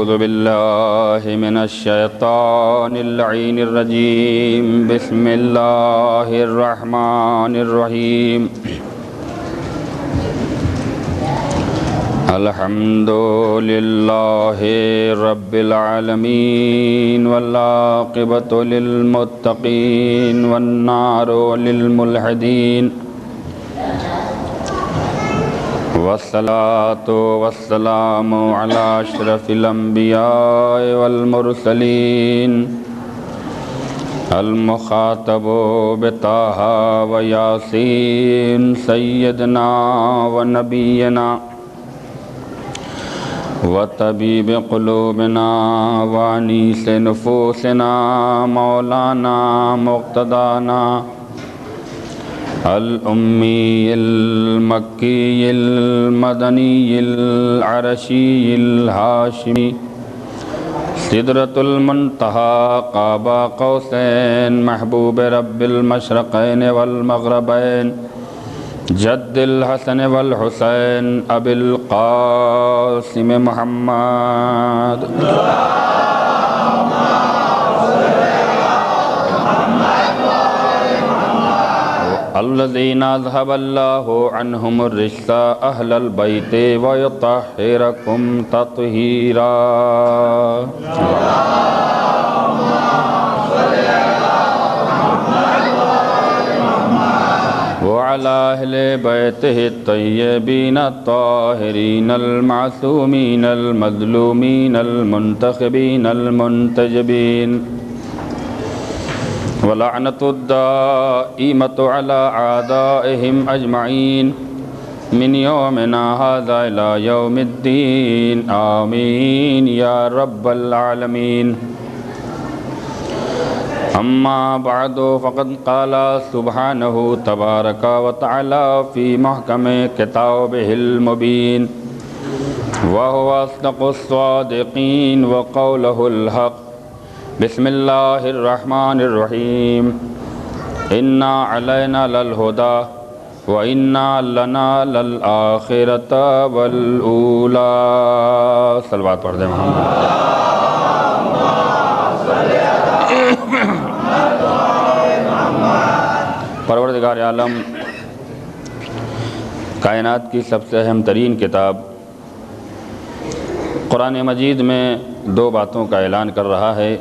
أعوذ بالله من الشيطان اللعين الرجيم بسم الله الرحمن الرحيم الحمد لله رب العالمين والعاقبة للمتقين والنار للملحدين والصلاة والسلام على أشرف الأنبياء والمرسلين المخاطب بطه وياسين سيدنا ونبينا وطبيب قلوبنا وانيس نفوسنا مولانا مقتدانا الأمي المكي المدني العرشي الهاشمي سدرة المنتهى قاب قوسين محبوب رب المشرقين والمغربين جد الحسن والحسين أبي القاسم محمد الذين أذهب الله عنهم الرجس أهل البيت ويطهركم تطهيرا وعلى أهل بيته الطيبين الطاهرين المعصومين المظلومين المنتخبين المنتجبين ولعنة الدائمة على أعدائهم أجمعين من يومنا هذا إلى يوم الدين آمين يا رب العالمين أما بعد فقد قال سبحانه تبارك وتعالى في محكم كتابه المبين وهو أصدق الصادقين وقوله الحق بسم الله الرحمن الرحيم إنا علينا للهدى وإنا لنا للآخرة والأولى صلوات پڑھ دیں محمد پروردگار عالم کائنات کی سب سے اہم ترین کتاب قرآن مجید میں دو باتوں کا اعلان کر رہا ہے۔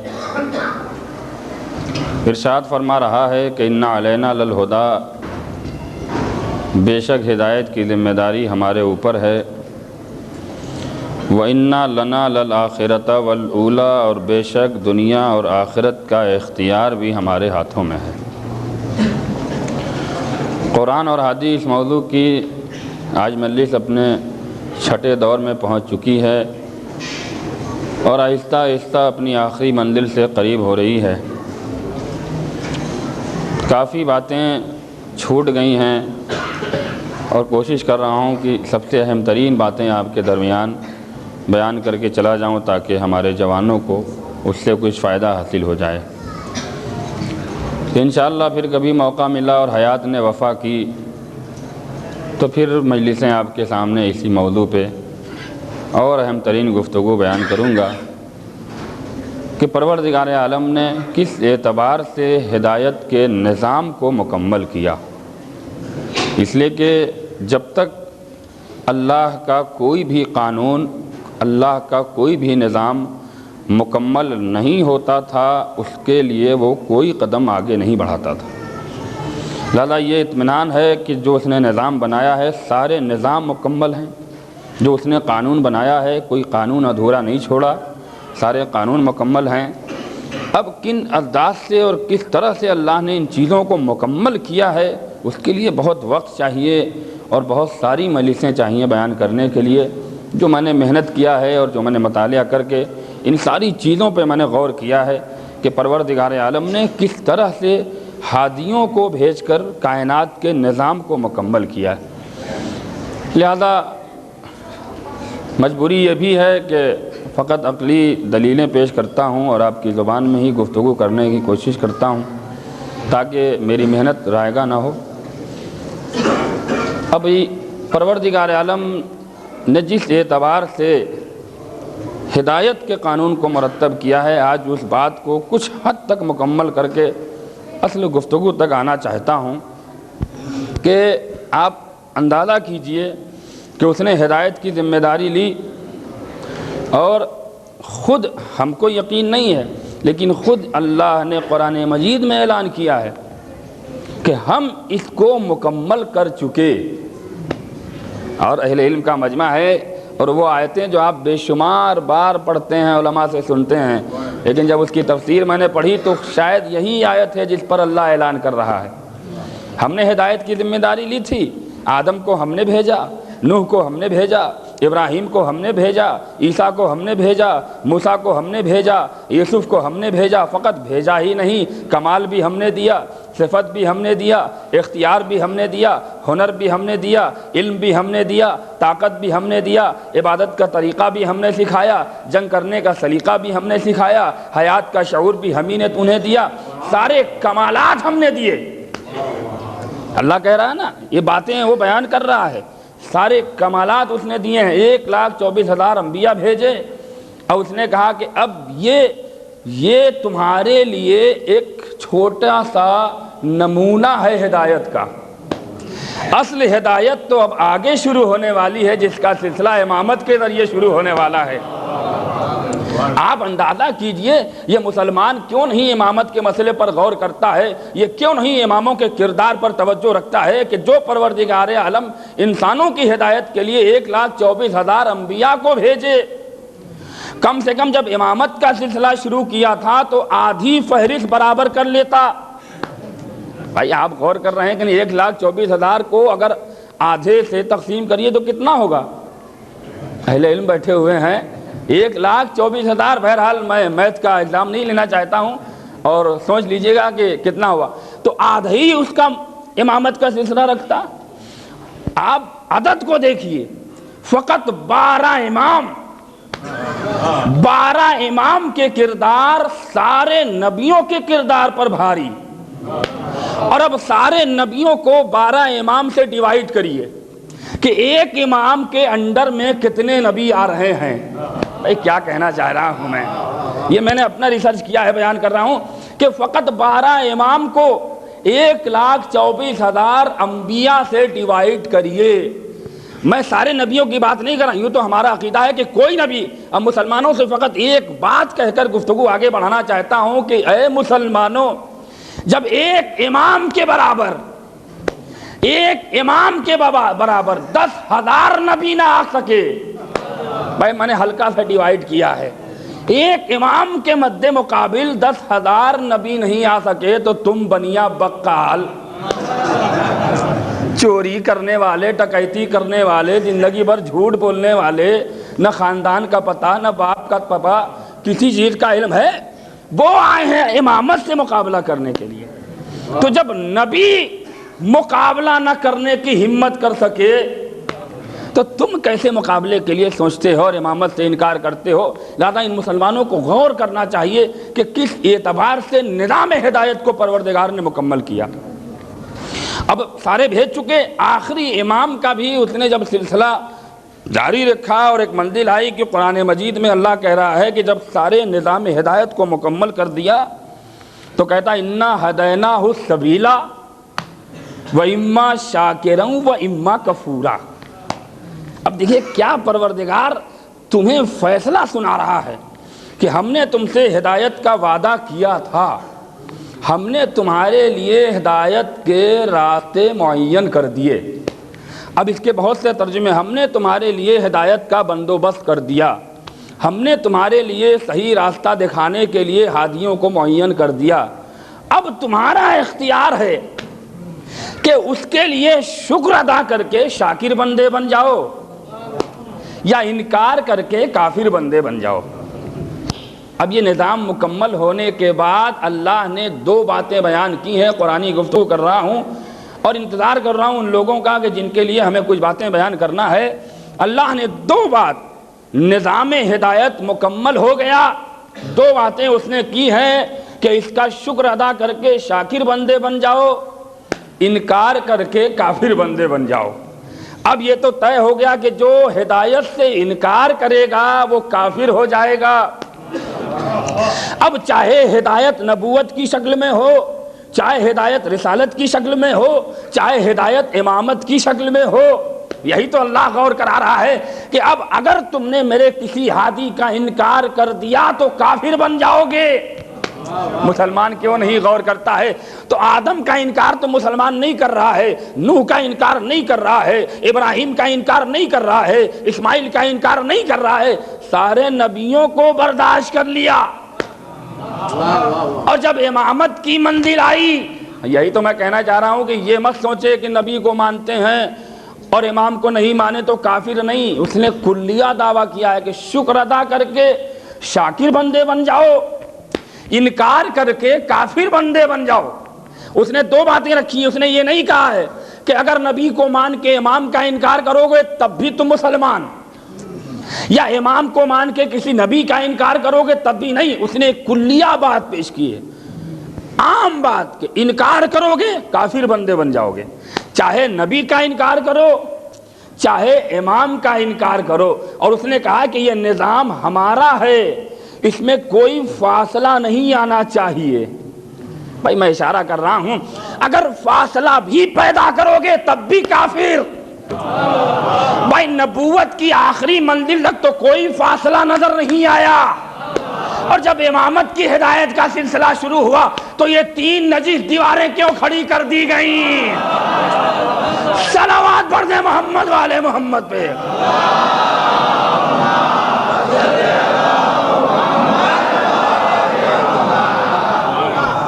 ارشاد فرما رہا ہے کہ اِنَّ عَلَيْنَا لَلْہُدَىٰ، بے شک ہدایت کی ذمہ داری ہمارے اوپر ہے، وَإِنَّا لَنَا لَلْآخِرَةَ وَالْأُولَىٰ، اور بے شک دنیا اور آخرت کا اختیار بھی ہمارے ہاتھوں میں ہے۔ قرآن اور حدیث موضوع کی آج مجلس اپنے چھٹے دور میں پہنچ چکی ہے اور آہستہ آہستہ اپنی آخری منزل سے قریب ہو رہی ہے۔ کافی باتیں چھوٹ گئی ہیں اور کوشش کر رہا ہوں کہ سب سے اہم ترین باتیں آپ کے درمیان بیان کر کے چلا جاؤں تاکہ ہمارے جوانوں کو اس سے کچھ فائدہ حاصل ہو جائے۔ انشاءاللہ پھر کبھی موقع ملا اور حیات نے وفا کی تو پھر مجلسیں آپ کے سامنے اسی موضوع پہ اور اہم ترین گفتگو بیان کروں گا کہ پروردگار عالم نے کس اعتبار سے ہدایت کے نظام کو مکمل کیا۔ اس لیے کہ جب تک اللہ کا کوئی بھی قانون، اللہ کا کوئی بھی نظام مکمل نہیں ہوتا تھا، اس کے لیے وہ کوئی قدم آگے نہیں بڑھاتا تھا۔ لہذا یہ اطمینان ہے کہ جو اس نے نظام بنایا ہے سارے نظام مکمل ہیں، جو اس نے قانون بنایا ہے کوئی قانون ادھورا نہیں چھوڑا، سارے قانون مکمل ہیں۔ اب کن انداز سے اور کس طرح سے اللہ نے ان چیزوں کو مکمل کیا ہے اس کے لیے بہت وقت چاہیے اور بہت ساری مجلسیں چاہیے بیان کرنے کے لیے۔ جو میں نے محنت کیا ہے اور جو میں نے مطالعہ کر کے ان ساری چیزوں پہ میں نے غور کیا ہے کہ پروردگار عالم نے کس طرح سے ہادیوں کو بھیج کر کائنات کے نظام کو مکمل کیا ہے۔ لہذا مجبوری یہ بھی ہے کہ فقط عقلی دلیلیں پیش کرتا ہوں اور آپ کی زبان میں ہی گفتگو کرنے کی کوشش کرتا ہوں تاکہ میری محنت رائگاں نہ ہو۔ اب پروردگار عالم نے جس اعتبار سے ہدایت کے قانون کو مرتب کیا ہے، آج اس بات کو کچھ حد تک مکمل کر کے اصل گفتگو تک آنا چاہتا ہوں کہ آپ اندازہ کیجئے کہ اس نے ہدایت کی ذمہ داری لی اور خود، ہم کو یقین نہیں ہے لیکن خود اللہ نے قرآن مجید میں اعلان کیا ہے کہ ہم اس کو مکمل کر چکے، اور اہل علم کا مجمع ہے اور وہ آیتیں جو آپ بے شمار بار پڑھتے ہیں، علماء سے سنتے ہیں، لیکن جب اس کی تفسیر میں نے پڑھی تو شاید یہی آیت ہے جس پر اللہ اعلان کر رہا ہے۔ ہم نے ہدایت کی ذمہ داری لی تھی، آدم کو ہم نے بھیجا، نوح کو ہم نے بھیجا، ابراہیم کو ہم نے بھیجا، عیسیٰ کو ہم نے بھیجا، موسیٰ کو ہم نے بھیجا، یوسف کو ہم نے بھیجا۔ فقط بھیجا ہی نہیں، کمال بھی ہم نے دیا، صفت بھی ہم نے دیا، اختیار بھی ہم نے دیا، ہنر بھی ہم نے دیا، علم بھی ہم نے دیا، طاقت بھی ہم نے دیا، عبادت کا طریقہ بھی ہم نے سکھایا، جنگ کرنے کا سلیقہ بھی ہم نے سکھایا، حیات کا شعور بھی ہم ہی نے انہیں دیا، سارے کمالات ہم نے دیے۔ اللہ کہہ رہا ہے نا، یہ باتیں وہ بیان کر رہا ہے، سارے کمالات اس نے دیے ہیں۔ 1,24,000 انبیاء بھیجے اور اس نے کہا کہ اب یہ تمہارے لیے ایک چھوٹا سا نمونہ ہے ہدایت کا، اصل ہدایت تو اب آگے شروع ہونے والی ہے، جس کا سلسلہ امامت کے ذریعے شروع ہونے والا ہے۔ آپ اندازہ کیجئے یہ مسلمان کیوں نہیں امامت کے مسئلے پر غور کرتا ہے، یہ کیوں نہیں اماموں کے کردار پر توجہ رکھتا ہے کہ جو پروردگار عالم انسانوں کی ہدایت کے لیے 1,24,000 انبیاء کو بھیجے، کم سے کم جب امامت کا سلسلہ شروع کیا تھا تو آدھی فہرست برابر کر لیتا۔ بھائی آپ غور کر رہے ہیں کہ 1,24,000 کو اگر آدھے سے تقسیم کریے تو کتنا ہوگا؟ اہل علم بیٹھے ہوئے ہیں، 1,24,000، بہرحال میں میتھ کا الزام نہیں لینا چاہتا ہوں اور سوچ لیجئے گا کہ کتنا ہوا، تو آدھا ہی اس کا امامت کا سلسلہ رکھتا۔ آپ عدد کو دیکھیے، فقط 12 امام کے کردار سارے نبیوں کے کردار پر بھاری، اور اب سارے نبیوں کو 12 امام سے ڈیوائیڈ کریے کہ ایک امام کے انڈر میں کتنے نبی آ رہے ہیں۔ بھائی کیا کہنا چاہ رہا ہوں میں نے اپنا ریسرچ کیا ہے، بیان کر رہا ہوں کہ فقط 12 امام کو 1,24,000 انبیاء سے ڈیوائیڈ کریے۔ میں سارے نبیوں کی بات نہیں کر رہا، یوں تو ہمارا عقیدہ ہے کہ کوئی نبی، اب مسلمانوں سے فقط ایک بات کہہ کر گفتگو آگے بڑھانا چاہتا ہوں کہ اے مسلمانوں، جب ایک امام کے برابر 10,000 نبی نہ آ سکے، بھائی میں نے ہلکا سا ڈیوائیڈ کیا ہے، ایک امام کے مد مقابل 10,000 نبی نہیں آ سکے تو تم بنیا بقال، چوری کرنے والے، ڈکیتی کرنے والے، زندگی بھر جھوٹ بولنے والے، نہ خاندان کا پتہ نہ باپ کا پتہ، کسی چیز کا علم ہے، وہ آئے ہیں امامت سے مقابلہ کرنے کے لیے۔ تو جب نبی مقابلہ نہ کرنے کی ہمت کر سکے تو تم کیسے مقابلے کے لیے سوچتے ہو اور امامت سے انکار کرتے ہو؟ لہذا ان مسلمانوں کو غور کرنا چاہیے کہ کس اعتبار سے نظام ہدایت کو پروردگار نے مکمل کیا۔ اب سارے بھیج چکے، آخری امام کا بھی اس نے جب سلسلہ جاری رکھا اور ایک منزل آئی کہ قرآن مجید میں اللہ کہہ رہا ہے کہ جب سارے نظام ہدایت کو مکمل کر دیا تو کہتا انا ہدیناہ السبیل وَإِمَّا شَاكِرًا وَإِمَّا كَفُورًا۔ اب دیکھیے کیا پروردگار تمہیں فیصلہ سنا رہا ہے کہ ہم نے تم سے ہدایت کا وعدہ کیا تھا، ہم نے تمہارے لیے ہدایت کے راستے معین کر دیے۔ اب اس کے بہت سے ترجمے، ہم نے تمہارے لیے ہدایت کا بندوبست کر دیا، ہم نے تمہارے لیے صحیح راستہ دکھانے کے لیے ہادیوں کو معین کر دیا، اب تمہارا اختیار ہے کہ اس کے لیے شکر ادا کر کے شاکر بندے بن جاؤ یا انکار کر کے کافر بندے بن جاؤ۔ اب یہ نظام مکمل ہونے کے بعد اللہ نے 2 باتیں بیان کی ہیں، قرآنی گفتگو کر رہا ہوں اور انتظار کر رہا ہوں ان لوگوں کا کہ جن کے لیے ہمیں کچھ باتیں بیان کرنا ہے۔ اللہ نے 2 بات، نظام ہدایت مکمل ہو گیا، 2 باتیں اس نے کی ہیں کہ اس کا شکر ادا کر کے شاکر بندے بن جاؤ، انکار کر کے کافر بندے بن جاؤ۔ اب یہ تو طے ہو گیا کہ جو ہدایت سے انکار کرے گا وہ کافر ہو جائے گا۔ اب چاہے ہدایت نبوت کی شکل میں ہو، چاہے ہدایت رسالت کی شکل میں ہو، چاہے ہدایت امامت کی شکل میں ہو، یہی تو اللہ غور کرا رہا ہے کہ اب اگر تم نے میرے کسی ہادی کا انکار کر دیا تو کافر بن جاؤ گے۔ مسلمان کیوں نہیں غور کرتا ہے؟ تو آدم کا انکار تو مسلمان نہیں کر رہا ہے، نوح کا انکار نہیں کر رہا ہے، ابراہیم کا انکار نہیں کر رہا ہے، اسماعیل کا انکار نہیں کر رہا ہے، سارے نبیوں کو برداشت کر لیا۔ اور جب امامت کی منزل آئی، یہی تو میں کہنا چاہ رہا ہوں کہ یہ مت سوچے کہ نبی کو مانتے ہیں اور امام کو نہیں مانے تو کافر نہیں۔ اس نے کلیہ دعویٰ کیا ہے کہ شکر ادا کر کے شاکر بندے بن جاؤ، انکار کر کے کافر بندے بن جاؤ۔ اس نے دو باتیں رکھی، اس نے یہ نہیں کہا ہے کہ اگر نبی کو مان کے امام کا انکار کرو گے تب بھی تم مسلمان، یا امام کو مان کے کسی نبی کا انکار کرو گے تب بھی نہیں۔ اس نے ایک کلیہ بات پیش کی ہے، عام بات، کہ انکار کرو گے کافر بندے بن جاؤ گے، چاہے نبی کا انکار کرو چاہے امام کا انکار کرو۔ اور اس نے کہا کہ یہ نظام ہمارا ہے، اس میں کوئی فاصلہ نہیں آنا چاہیے۔ بھائی میں اشارہ کر رہا ہوں، اگر فاصلہ بھی پیدا کرو گے تب بھی کافر۔ بھائی نبوت کی آخری منزل تک تو کوئی فاصلہ نظر نہیں آیا، اور جب امامت کی ہدایت کا سلسلہ شروع ہوا تو یہ تین نجس دیواریں کیوں کھڑی کر دی گئیں؟ صلوات پڑھ دیں محمد والے محمد پہ۔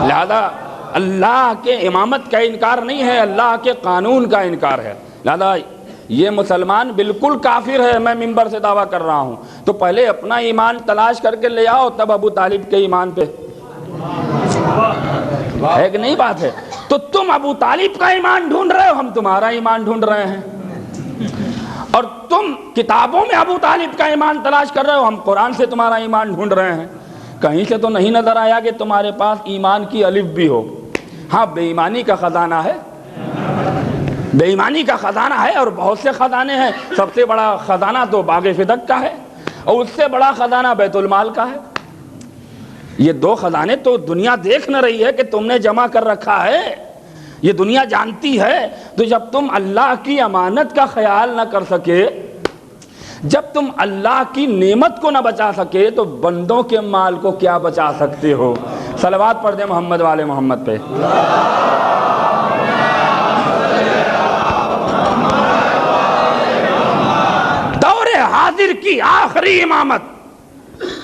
لہذا اللہ کے امامت کا انکار نہیں ہے، اللہ کے قانون کا انکار ہے۔ لہذا یہ مسلمان بالکل کافر ہے، میں منبر سے دعویٰ کر رہا ہوں۔ تو پہلے اپنا ایمان تلاش کر کے لے آؤ، تب ابو طالب کے ایمان پہ ہے کہ نہیں بات ہے؟ تو تم ابو طالب کا ایمان ڈھونڈ رہے ہو، ہم تمہارا ایمان ڈھونڈ رہے ہیں، اور تم کتابوں میں ابو طالب کا ایمان تلاش کر رہے ہو، ہم قرآن سے تمہارا ایمان ڈھونڈ رہے ہیں۔ کہیں سے تو نہیں نظر آیا کہ تمہارے پاس ایمان کی الف بھی ہو۔ ہاں بے ایمانی کا خزانہ ہے، بے ایمانی کا خزانہ ہے، اور بہت سے خزانے ہیں۔ سب سے بڑا خزانہ تو باغ فدق کا ہے، اور اس سے بڑا خزانہ بیت المال کا ہے۔ یہ دو خزانے تو دنیا دیکھ نہ رہی ہے کہ تم نے جمع کر رکھا ہے، یہ دنیا جانتی ہے۔ تو جب تم اللہ کی امانت کا خیال نہ کر سکے، جب تم اللہ کی نعمت کو نہ بچا سکے، تو بندوں کے مال کو کیا بچا سکتے ہو؟ صلوات پڑھ دیں محمد والے محمد پہ۔ دور حاضر کی آخری امامت،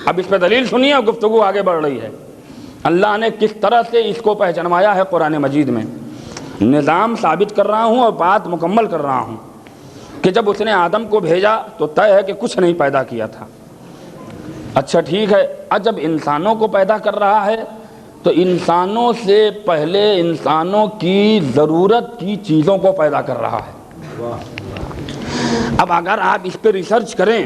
اب اس پہ دلیل سنیے، گفتگو آگے بڑھ رہی ہے۔ اللہ نے کس طرح سے اس کو پہچنوایا ہے قرآن مجید میں۔ نظام ثابت کر رہا ہوں اور بات مکمل کر رہا ہوں کہ جب اس نے آدم کو بھیجا تو طے ہے کہ کچھ نہیں پیدا کیا تھا۔ اچھا ٹھیک ہے، اب جب انسانوں کو پیدا کر رہا ہے تو انسانوں سے پہلے انسانوں کی ضرورت کی چیزوں کو پیدا کر رہا ہے۔ اب اگر آپ اس پہ ریسرچ کریں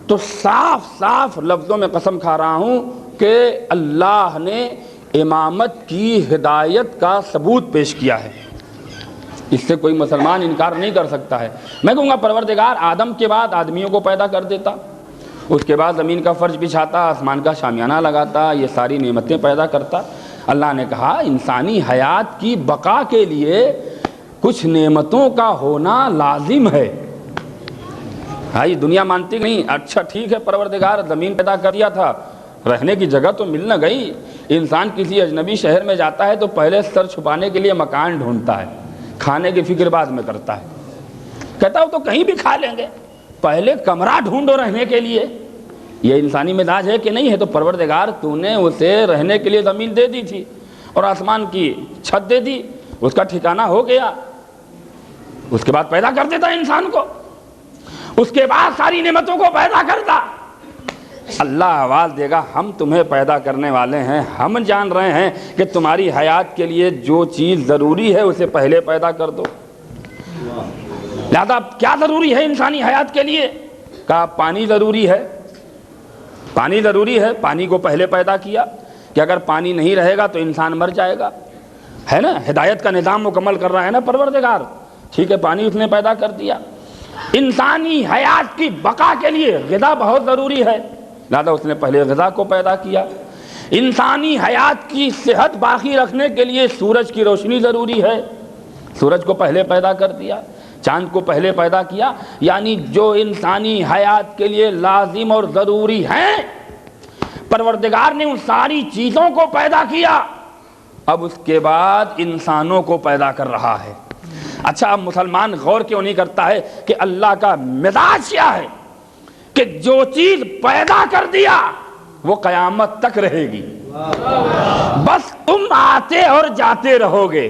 تو صاف صاف لفظوں میں قسم کھا رہا ہوں کہ اللہ نے امامت کی ہدایت کا ثبوت پیش کیا ہے۔ اس سے کوئی مسلمان انکار نہیں کر سکتا ہے۔ میں کہوں گا پروردگار آدم کے بعد آدمیوں کو پیدا کر دیتا، اس کے بعد زمین کا فرش بچھاتا، آسمان کا شامیانہ لگاتا، یہ ساری نعمتیں پیدا کرتا۔ اللہ نے کہا انسانی حیات کی بقا کے لیے کچھ نعمتوں کا ہونا لازم ہے۔ ہاں یہ دنیا مانتی نہیں۔ اچھا ٹھیک ہے، پروردگار زمین پیدا کر دیا تھا، رہنے کی جگہ تو مل نہ گئی۔ انسان کسی اجنبی شہر میں جاتا ہے تو پہلے سر چھپانے کے لیے مکان ڈھونڈتا ہے، کھانے کی فکر بعد میں کرتا ہے، کہتا ہوں تو کہیں بھی کھا لیں گے، پہلے کمرہ ڈھونڈو رہنے کے لیے۔ یہ انسانی مزاج ہے کہ نہیں ہے؟ تو پروردگار تو نے اسے رہنے کے لیے زمین دے دی تھی اور آسمان کی چھت دے دی، اس کا ٹھکانہ ہو گیا، اس کے بعد پیدا کر دیتا انسان کو، اس کے بعد ساری نعمتوں کو پیدا کرتا۔ اللہ آواز دے گا ہم تمہیں پیدا کرنے والے ہیں، ہم جان رہے ہیں کہ تمہاری حیات کے لیے جو چیز ضروری ہے اسے پہلے پیدا کر دو۔ لہذا کیا ضروری ہے انسانی حیات کے لیے؟ کہا پانی ضروری ہے، پانی ضروری ہے، پانی کو پہلے پیدا کیا کہ اگر پانی نہیں رہے گا تو انسان مر جائے گا، ہے نا؟ ہدایت کا نظام مکمل کر رہا ہے نا پروردگار۔ ٹھیک ہے، پانی اس نے پیدا کر دیا۔ انسانی حیات کی بقا کے لیے غذا بہت ضروری ہے، لہذا اس نے پہلے غذا کو پیدا کیا۔ انسانی حیات کی صحت باقی رکھنے کے لیے سورج کی روشنی ضروری ہے، سورج کو پہلے پیدا کر دیا، چاند کو پہلے پیدا کیا، یعنی جو انسانی حیات کے لیے لازم اور ضروری ہیں پروردگار نے ان ساری چیزوں کو پیدا کیا، اب اس کے بعد انسانوں کو پیدا کر رہا ہے۔ اچھا، اب مسلمان غور کیوں نہیں کرتا ہے کہ اللہ کا مزاج کیا ہے کہ جو چیز پیدا کر دیا وہ قیامت تک رہے گی، بس تم آتے اور جاتے رہو گے۔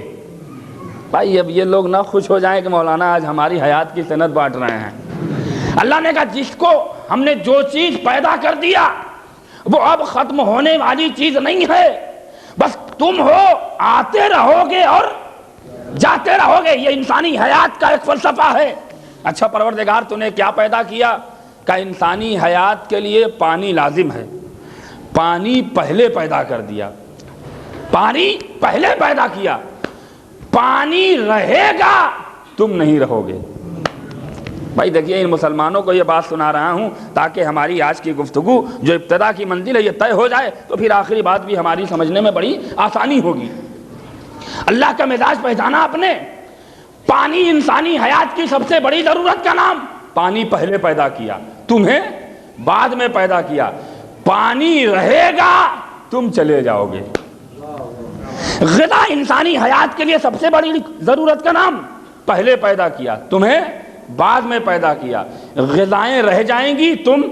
بھائی اب یہ لوگ نہ خوش ہو جائیں کہ مولانا آج ہماری حیات کی صنعت بانٹ رہے ہیں۔ اللہ نے کہا جس کو ہم نے جو چیز پیدا کر دیا وہ اب ختم ہونے والی چیز نہیں ہے، بس تم ہو، آتے رہو گے اور جاتے رہو گے۔ یہ انسانی حیات کا ایک فلسفہ ہے۔ اچھا پروردگار تو نے کیا پیدا کیا؟ کہ انسانی حیات کے لیے پانی لازم ہے، پانی پہلے پیدا کر دیا، پانی پہلے پیدا کیا، پانی رہے گا تم نہیں رہو گے۔ بھائی دیکھیے ان مسلمانوں کو یہ بات سنا رہا ہوں تاکہ ہماری آج کی گفتگو جو ابتدا کی منزل ہے یہ طے ہو جائے، تو پھر آخری بات بھی ہماری سمجھنے میں بڑی آسانی ہوگی۔ اللہ کا مزاج پہچانا آپ نے؟ پانی انسانی حیات کی سب سے بڑی ضرورت کا نام۔ پانی پہلے پیدا کیا، تمہیں بعد میں پیدا کیا، پانی رہے گا تم چلے جاؤ گے۔ غذا انسانی حیات کے لیے سب سے بڑی ضرورت کا نام، پہلے پیدا کیا، تمہیں بعد میں پیدا کیا۔ غذائیں رہ جائیں گی، تم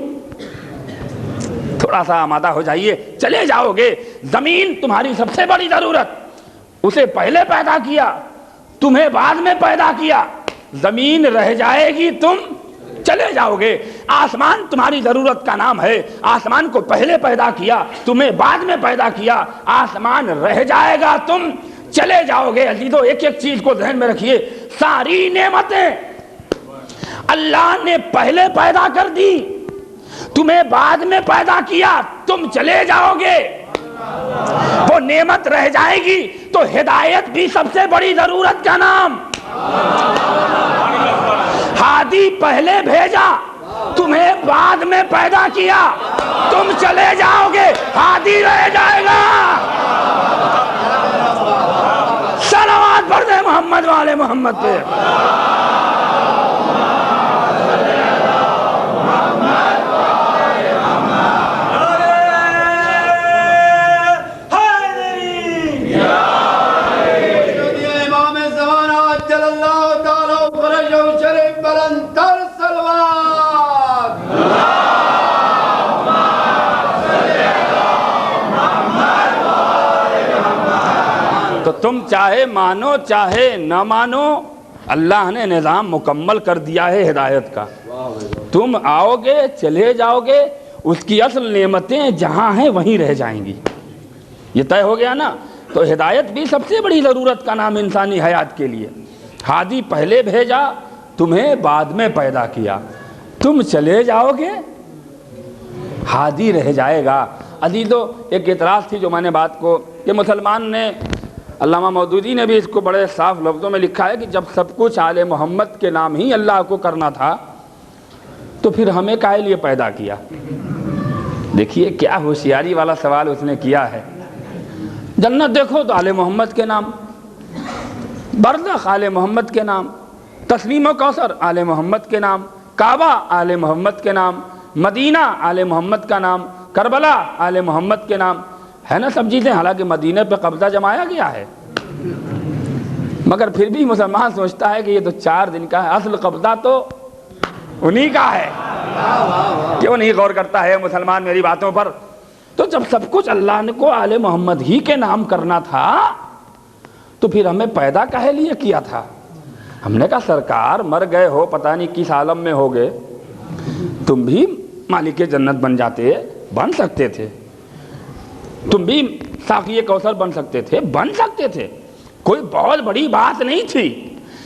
تھوڑا سا آمادہ ہو جائیے، چلے جاؤ گے۔ زمین تمہاری سب سے بڑی ضرورت، اسے پہلے پیدا کیا، تمہیں بعد میں پیدا کیا، زمین رہ جائے گی، تم چلے جاؤ گے۔ آسمان تمہاری ضرورت کا نام ہے، آسمان کو پہلے پیدا کیا، تمہیں بعد میں پیدا کیا، آسمان رہ جائے گا، تم چلے جاؤ گے۔ عزیزو ایک ایک چیز کو ذہن میں رکھیے، ساری نعمتیں اللہ نے پہلے پیدا کر دی، تمہیں بعد میں پیدا کیا، تم چلے جاؤ گے۔ وہ نعمت رہ جائے گی تو ہدایت بھی سب سے بڑی ضرورت کا نام۔ ہادی پہلے بھیجا، تمہیں بعد میں پیدا کیا، تم چلے جاؤ گے، ہادی رہ جائے گا۔ صلوات پڑھ دے محمد والے محمد پہ۔ تو تم چاہے مانو چاہے نہ مانو، اللہ نے نظام مکمل کر دیا ہے ہدایت کا۔ تم آؤ گے، چلے جاؤ گے، اس کی اصل نعمتیں جہاں ہیں وہیں رہ جائیں گی۔ یہ طے ہو گیا نا؟ تو ہدایت بھی سب سے بڑی ضرورت کا نام انسانی حیات کے لیے۔ ہادی پہلے بھیجا، تمہیں بعد میں پیدا کیا، تم چلے جاؤ گے، ہادی رہ جائے گا۔ عزیزو ایک اعتراض تھی جو میں نے بات کو کہ مسلمان نے، علامہ مودودی نے بھی اس کو بڑے صاف لفظوں میں لکھا ہے کہ جب سب کچھ آل محمد کے نام ہی اللہ کو کرنا تھا تو پھر ہمیں کائے لیے پیدا کیا۔ دیکھیے کیا ہوشیاری والا سوال اس نے کیا ہے۔ جنت دیکھو تو آل محمد کے نام، برزخ آل محمد کے نام، تسلیم و کوثر آل محمد کے نام، کعبہ آل محمد کے نام، مدینہ آل محمد کا نام، کربلا آل محمد کے نام، ہے نا سب چیزیں۔ حالانکہ مدینہ پہ قبضہ جمایا گیا ہے، مگر پھر بھی مسلمان سوچتا ہے کہ یہ تو 4 دن کا ہے، اصل قبضہ تو انہی کا ہے۔ کیوں نہیں غور کرتا ہے مسلمان میری باتوں پر؟ تو جب سب کچھ اللہ نے کو آل محمد ہی کے نام کرنا تھا تو پھر ہمیں پیدا کہے لیے کیا تھا؟ ہم نے کہا سرکار مر گئے ہو، پتہ نہیں کس عالم میں ہو گئے، تم بھی مالک جنت بن جاتے، بن سکتے تھے، تم بھی ساقی کوثر بن سکتے تھے، بن سکتے تھے، کوئی بہت بڑی بات نہیں تھی،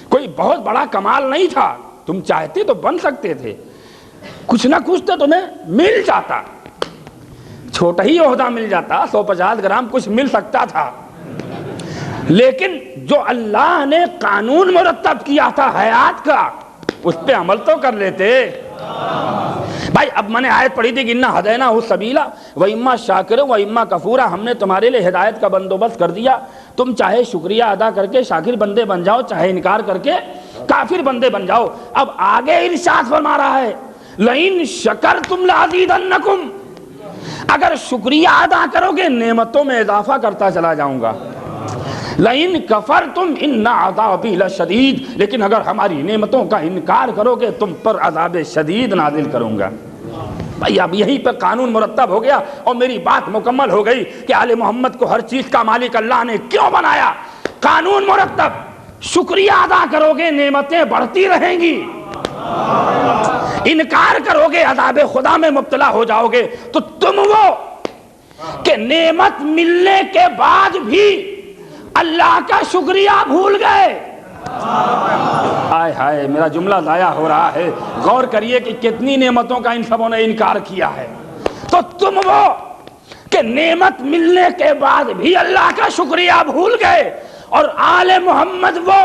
کوئی بہت بڑا کمال نہیں تھا، تم چاہتے تو بن سکتے تھے، کچھ نہ کچھ تو تمہیں مل جاتا، چھوٹا ہی عہدہ مل جاتا، 150 گرام کچھ مل سکتا تھا۔ لیکن جو اللہ نے قانون مرتب کیا تھا حیات کا، اس پہ عمل تو کر لیتے بھائی. اب میں نے آیت پڑھی تھی کہ انا ہدینا السبیلا و اما شاکر و اما کفورا, ہم نے تمہارے لیے ہدایت کا بندوبست کر دیا, تم چاہے شکریہ ادا کر کے شاکر بندے بن جاؤ, چاہے انکار کر کے کافر بندے بن جاؤ. اب آگے ارشاد فرما رہا ہے لئن شکرتم لازیدنکم, اگر شکریہ ادا کرو گے نعمتوں میں اضافہ کرتا چلا جاؤں گا. لئن کفرتم ان عذابی لشدید, لیکن اگر ہماری نعمتوں کا انکار کرو گے تم پر عذاب شدید نازل کروں گا. بھائی اب یہیں پہ قانون مرتب ہو گیا اور میری بات مکمل ہو گئی کہ آل محمد کو ہر چیز کا مالک اللہ نے کیوں بنایا. قانون مرتب, شکریہ ادا کرو گے نعمتیں بڑھتی رہیں گی, انکار کرو گے عذاب خدا میں مبتلا ہو جاؤ گے. تو تم وہ کہ نعمت ملنے کے بعد بھی اللہ کا شکریہ بھول گئے. آئے ہائے میرا جملہ ضائع ہو رہا ہے, غور کریے کہ کتنی نعمتوں کا ان سبوں نے انکار کیا ہے. تو تم وہ کہ نعمت ملنے کے بعد بھی اللہ کا شکریہ بھول گئے, اور آل محمد وہ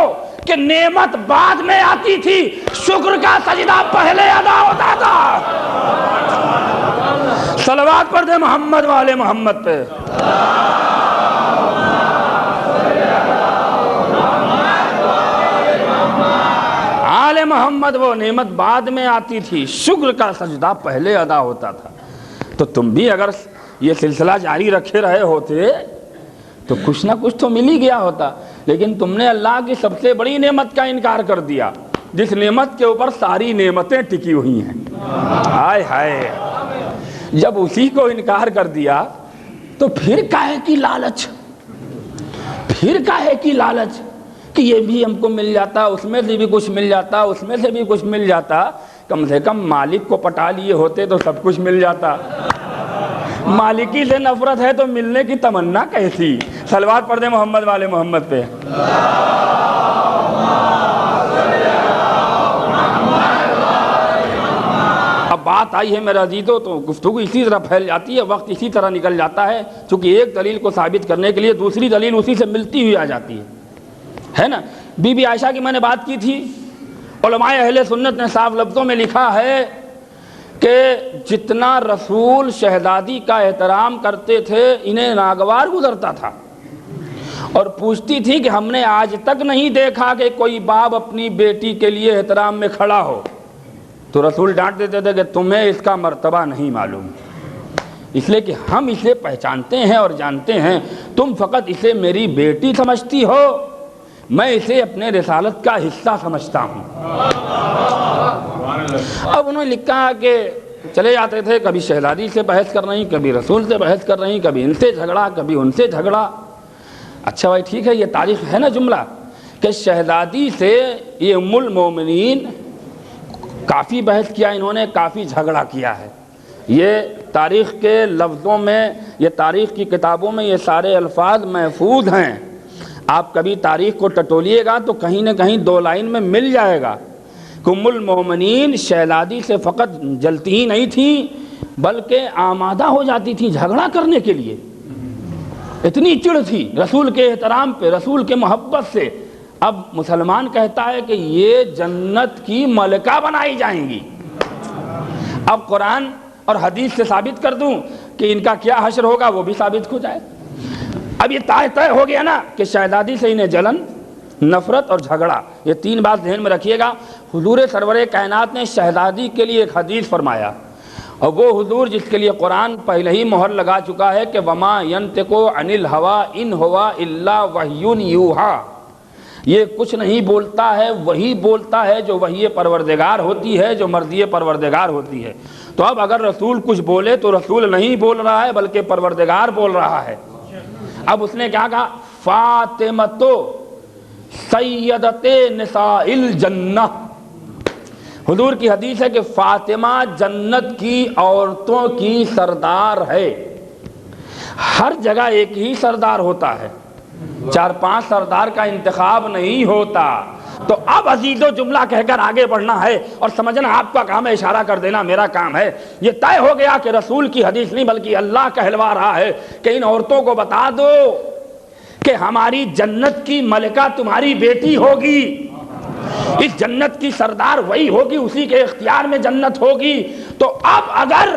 کہ نعمت بعد میں آتی تھی, شکر کا سجدہ پہلے ادا ہوتا تھا. صلوات پڑھ دے محمد والے محمد پہ. آل محمد وہ نعمت بعد میں آتی تھی, شکر کا سجدہ پہلے ادا ہوتا تھا. تو تم بھی اگر یہ سلسلہ جاری رکھے رہے ہوتے تو کچھ نہ کچھ تو مل ہی گیا ہوتا. لیکن تم نے اللہ کی سب سے بڑی نعمت کا انکار کر دیا, جس نعمت کے اوپر ساری نعمتیں ٹکی ہوئی ہیں. ہائے ہائے, جب اسی کو انکار کر دیا تو پھر کاہے کی لالچ, پھر کاہے کی لالچ کہ یہ بھی ہم کو مل جاتا, اس میں سے بھی کچھ مل جاتا, اس میں سے بھی کچھ مل جاتا. کم سے کم مالک کو پٹا لیے ہوتے تو سب کچھ مل جاتا. مالکی سے نفرت ہے تو ملنے کی تمنا کیسی. صلوات پڑھ دیں محمد والے محمد پہ. اب بات آئی ہے میرا عزیزو تو گفتگو اسی طرح پھیل جاتی ہے, وقت اسی طرح نکل جاتا ہے, چونکہ ایک دلیل کو ثابت کرنے کے لیے دوسری دلیل اسی سے ملتی ہوئی آ جاتی ہے نا. بی بی عائشہ کی میں نے بات کی تھی, علماء اہل سنت نے صاف لفظوں میں لکھا ہے کہ جتنا رسول شہزادی کا احترام کرتے تھے انہیں ناگوار گزرتا تھا, اور پوچھتی تھی کہ ہم نے آج تک نہیں دیکھا کہ کوئی باپ اپنی بیٹی کے لیے احترام میں کھڑا ہو. تو رسول ڈانٹ دیتے تھے کہ تمہیں اس کا مرتبہ نہیں معلوم, اس لیے کہ ہم اسے پہچانتے ہیں اور جانتے ہیں, تم فقط اسے میری بیٹی سمجھتی ہو, میں اسے اپنے رسالت کا حصہ سمجھتا ہوں. اب انہوں نے لکھا کہ چلے جاتے تھے, کبھی شہزادی سے بحث کر رہی, کبھی رسول سے بحث کر رہی, کبھی ان سے جھگڑا, کبھی ان سے جھگڑا. اچھا بھائی ٹھیک ہے, یہ تاریخ ہے نا جملہ کہ شہزادی سے یہ ام المومنین کافی بحث کیا انہوں نے, کافی جھگڑا کیا ہے. یہ تاریخ کے لفظوں میں, یہ تاریخ کی کتابوں میں یہ سارے الفاظ محفوظ ہیں. آپ کبھی تاریخ کو ٹٹولیے گا تو کہیں نہ کہیں دو لائن میں مل جائے گا کہ ام المومنین شہزادی سے فقط جلتی ہی نہیں تھی بلکہ آمادہ ہو جاتی تھی جھگڑا کرنے کے لیے. اتنی چڑ تھی رسول کے احترام پہ, رسول کے محبت سے. اب مسلمان کہتا ہے کہ یہ جنت کی ملکہ بنائی جائیں گی. اب قرآن اور حدیث سے ثابت کر دوں کہ ان کا کیا حشر ہوگا وہ بھی ثابت ہو جائے. اب یہ طے ہو گیا نا کہ شہزادی سے انہیں جلن, نفرت اور جھگڑا, یہ تین بات ذہن میں رکھیے گا. حضور سرور کائنات نے شہزادی کے لیے ایک حدیث فرمایا, اور وہ حضور جس کے لیے قرآن پہلے ہی مہر لگا چکا ہے کہ وما ینطق عن الهوى ان هو الا وحی یوحی, یہ کچھ نہیں بولتا ہے, وہی بولتا ہے جو وحی پروردگار ہوتی ہے, جو مرضی پروردگار ہوتی ہے. تو اب اگر رسول کچھ بولے تو رسول نہیں بول رہا ہے بلکہ پروردگار بول رہا ہے. اب اس نے کیا کہا, فاطمہ سیدت نساء الجنہ. حضور کی حدیث ہے کہ فاطمہ جنت کی عورتوں کی سردار ہے. ہر جگہ ایک ہی سردار ہوتا ہے, 4-5 سردار کا انتخاب نہیں ہوتا. تو اب عزیزو جملہ کہہ کر آگے بڑھنا ہے اور سمجھنا آپ کا کام ہے, اشارہ کر دینا میرا کام ہے. یہ طے ہو گیا کہ رسول کی حدیث نہیں بلکہ اللہ کہلوا رہا ہے کہ ان عورتوں کو بتا دو کہ ہماری جنت کی ملکہ تمہاری بیٹی ہوگی. اس جنت کی سردار وہی ہوگی، اسی کے اختیار میں جنت ہوگی۔ تو اب اگر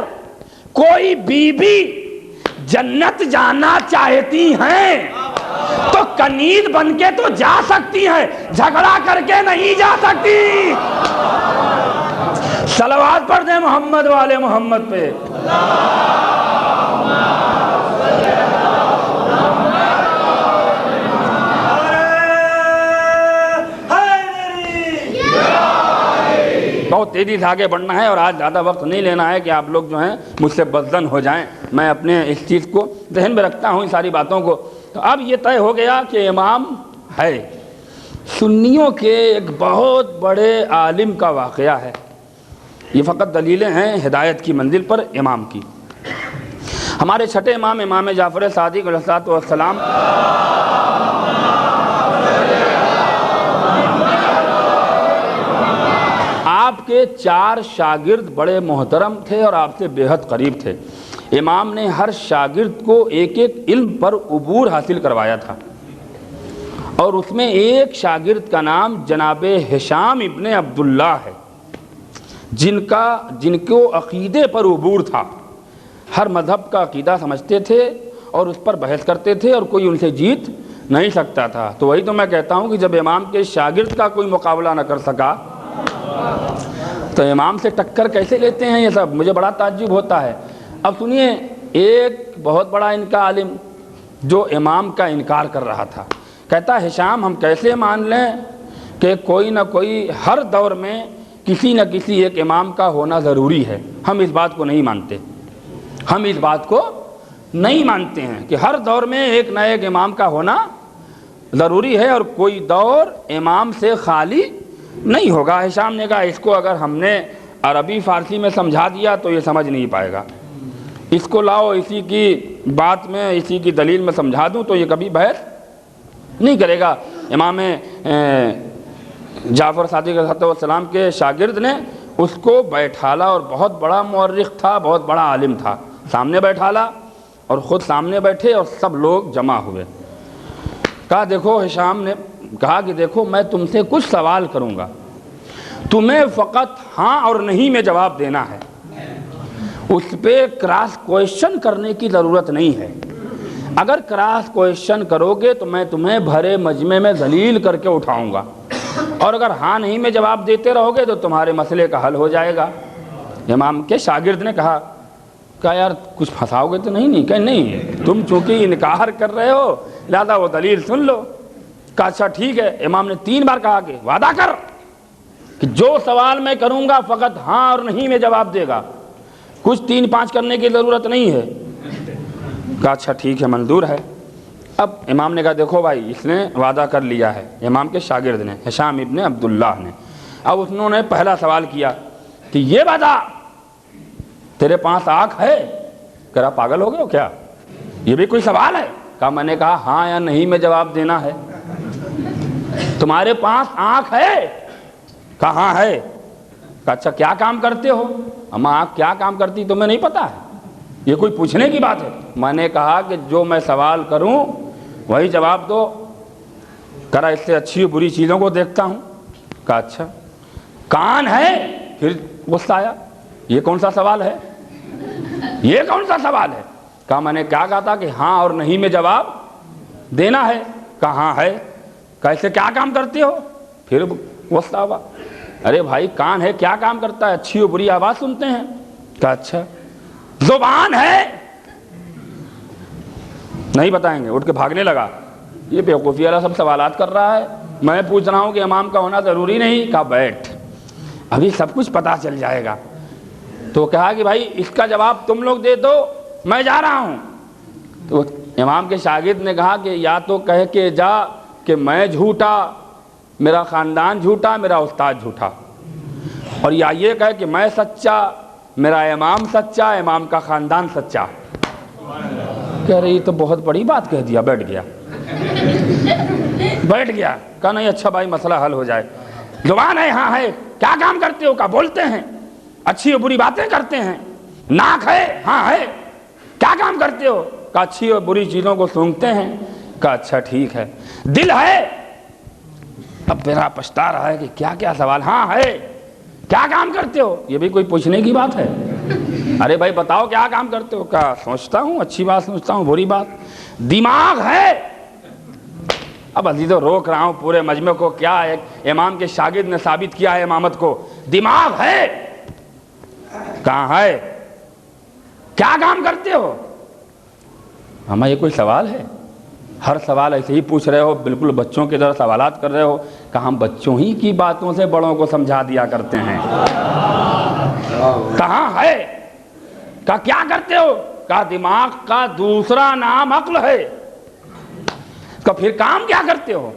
کوئی بیوی جنت جانا چاہتی ہیں تو کنید بن کے تو جا سکتی ہیں، جھگڑا کر کے نہیں جا سکتی۔ صلوات پڑھ دیں محمد والے محمد پہ۔ بہت تیزی سے آگے بڑھنا ہے اور آج زیادہ وقت نہیں لینا ہے کہ آپ لوگ جو ہیں مجھ سے بدظن ہو جائیں۔ میں اپنے اس چیز کو ذہن میں رکھتا ہوں، ان ساری باتوں کو۔ تو اب یہ طے ہو گیا کہ امام ہے، سنیوں کے ایک بہت بڑے عالم کا واقعہ ہے۔ یہ فقط دلیلیں ہیں ہدایت کی منزل پر امام کی۔ ہمارے چھٹے امام، امام جعفر صادق علیہ السلام، آپ کے 4 شاگرد بڑے محترم تھے اور آپ سے بے حد قریب تھے۔ امام نے ہر شاگرد کو ایک ایک علم پر عبور حاصل کروایا تھا، اور اس میں ایک شاگرد کا نام جناب ہشام ابن عبداللہ ہے، جن کو عقیدے پر عبور تھا، ہر مذہب کا عقیدہ سمجھتے تھے اور اس پر بحث کرتے تھے اور کوئی ان سے جیت نہیں سکتا تھا۔ تو وہی تو میں کہتا ہوں کہ جب امام کے شاگرد کا کوئی مقابلہ نہ کر سکا تو امام سے ٹکر کیسے لیتے ہیں؟ یہ سب مجھے بڑا تعجب ہوتا ہے۔ اب سنیے، ایک بہت بڑا ان کا عالم جو امام کا انکار کر رہا تھا، کہتا ہشام ہم کیسے مان لیں کہ کوئی نہ کوئی ہر دور میں کسی نہ کسی ایک امام کا ہونا ضروری ہے؟ ہم اس بات کو نہیں مانتے، ہم اس بات کو نہیں مانتے ہیں کہ ہر دور میں ایک نہ ایک امام کا ہونا ضروری ہے اور کوئی دور امام سے خالی نہیں ہوگا۔ ہشام نے کہا اس کو اگر ہم نے عربی فارسی میں سمجھا دیا تو یہ سمجھ نہیں پائے گا، اس کو لاؤ اسی کی بات میں، اسی کی دلیل میں سمجھا دوں تو یہ کبھی بحث نہیں کرے گا۔ امام جعفر صادق علیہ السلام کے شاگرد نے اس کو بیٹھالا، اور بہت بڑا مورخ تھا، بہت بڑا عالم تھا، سامنے بیٹھالا اور خود سامنے بیٹھے اور سب لوگ جمع ہوئے۔ کہا دیکھو، ہشام نے کہا کہ دیکھو میں تم سے کچھ سوال کروں گا، تمہیں فقط ہاں اور نہیں میں جواب دینا ہے، اس پہ کراس کوئسچن کرنے کی ضرورت نہیں ہے۔ اگر کراس کوئسچن کرو گے تو میں تمہیں بھرے مجمع میں ذلیل کر کے اٹھاؤں گا، اور اگر ہاں نہیں میں جواب دیتے رہو گے تو تمہارے مسئلے کا حل ہو جائے گا۔ امام کے شاگرد نے کہا یار کچھ پھنساؤ گے تو نہیں؟ کہ نہیں، تم چونکہ انکار کر رہے ہو لہذا وہ دلیل سن لو۔ کہا اچھا ٹھیک ہے۔ امام نے 3 بار کہا کہ وعدہ کر کہ جو سوال میں کروں گا فقط ہاں اور نہیں میں جواب دے گا، کچھ 3-5 کرنے کی ضرورت نہیں ہے۔ کہا اچھا ٹھیک ہے، منظور ہے۔ اب امام نے کہا دیکھو بھائی، اس نے وعدہ کر لیا ہے، امام کے شاگرد نے، ہشام ابن عبداللہ نے۔ اب انہوں نے پہلا سوال کیا کہ یہ بتا تیرے پاس آنکھ ہے؟ کہہ رہا پاگل ہو گئے ہو کیا، یہ بھی کوئی سوال ہے؟ کہا میں نے کہا ہاں یا نہیں میں جواب دینا ہے۔ تمہارے پاس آنکھ ہے؟ کہا ہاں ہے۔ کہا اچھا کیا کام کرتے ہو؟ اما آنکھ کیا کام کرتی تمہیں نہیں پتا ہے؟ یہ کوئی پوچھنے کی بات ہے؟ میں نے کہا کہ جو میں سوال کروں وہی جواب دو۔ کرا اس سے اچھی بری چیزوں کو دیکھتا ہوں۔ کہا اچھا کان ہے؟ پھر غصہ آیا، یہ کون سا سوال ہے، یہ کون سا سوال ہے؟ کہا میں نے کیا کہا تھا کہ ہاں اور نہیں میں جواب دینا ہے۔ کہا ہاں ہے۔ کہا اس سے کیا کام کرتے ہو؟ پھر غصہ ہوا، ارے بھائی کان ہے کیا کام کرتا ہے، اچھی اور بری آواز سنتے ہیں۔ کہا اچھا زبان ہے؟ نہیں بتائیں گے، اٹھ کے بھاگنے لگا۔ یہ بیوقوفی والا سب سوالات کر رہا ہے، میں پوچھ رہا ہوں کہ امام کا ہونا ضروری نہیں۔ کہا بیٹھ، ابھی سب کچھ پتہ چل جائے گا۔ تو کہا کہ بھائی اس کا جواب تم لوگ دے دو، میں جا رہا ہوں۔ تو امام کے شاگرد نے کہا کہ یا تو کہہ کے جا کہ میں جھوٹا، میرا خاندان جھوٹا، میرا استاد جھوٹا، اور یا یہ کہے کہ میں سچا، میرا امام سچا، امام کا خاندان سچا۔ کہہ رہی تو بہت بڑی بات کہہ دیا، بیٹھ گیا۔ کہا نہیں اچھا بھائی مسئلہ حل ہو جائے۔ زبان ہے؟ ہاں ہے۔ کیا کام کرتے ہو؟ کہا بولتے ہیں، اچھی اور بری باتیں کرتے ہیں۔ ناک ہے؟ ہاں ہے۔ کیا کام کرتے ہو؟ کہا اچھی اور بری چیزوں کو سونگھتے ہیں۔ کہا اچھا ٹھیک ہے۔ دل ہے؟ اب میرا پچھتا رہا ہے کہ کیا کیا سوال. ہاں ہے, کیا کام کرتے ہو؟ یہ بھی کوئی پوچھنے کی بات ہے؟ ارے بھائی بتاؤ کیا کام کرتے ہو؟ کیا سوچتا ہوں, اچھی بات سوچتا ہوں, بری بات. دماغ ہے. اب عزیزو روک رہا ہوں پورے مجمع کو, کیا ایک امام کے شاگرد نے ثابت کیا ہے امامت کو, دماغ ہے. کہاں ہے؟ کیا کام کرتے ہو؟ ہمیں یہ کوئی سوال ہے؟ ہر سوال ایسے ہی پوچھ رہے ہو, بالکل بچوں کی طرح سوالات کر رہے ہو. کہ ہم بچوں ہی کی باتوں سے بڑوں کو سمجھا دیا کرتے ہیں. کہاں ہے؟ کہا کیا کرتے ہو؟ کہا دماغ کا دوسرا نام عقل ہے. کہا پھر کام کیا کرتے ہو؟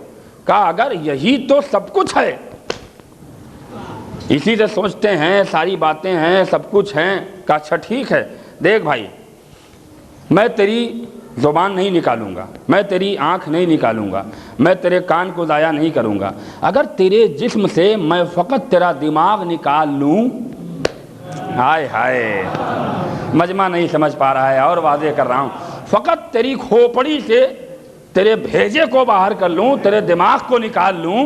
کہا اگر یہی تو سب کچھ ہے, اسی سے سوچتے ہیں, ساری باتیں ہیں, سب کچھ ہیں. کہا اچھا ٹھیک ہے, دیکھ بھائی میں تیری زبان نہیں نکالوں گا, میں تیری آنکھ نہیں نکالوں گا, میں تیرے کان کو ضائع نہیں کروں گا. اگر تیرے جسم سے میں فقط تیرا دماغ نکال لوں, ہائے ہائے مجمع نہیں سمجھ پا رہا ہے, اور واضح کر رہا ہوں, فقط تیری کھوپڑی سے تیرے بھیجے کو باہر کر لوں, تیرے دماغ کو نکال لوں,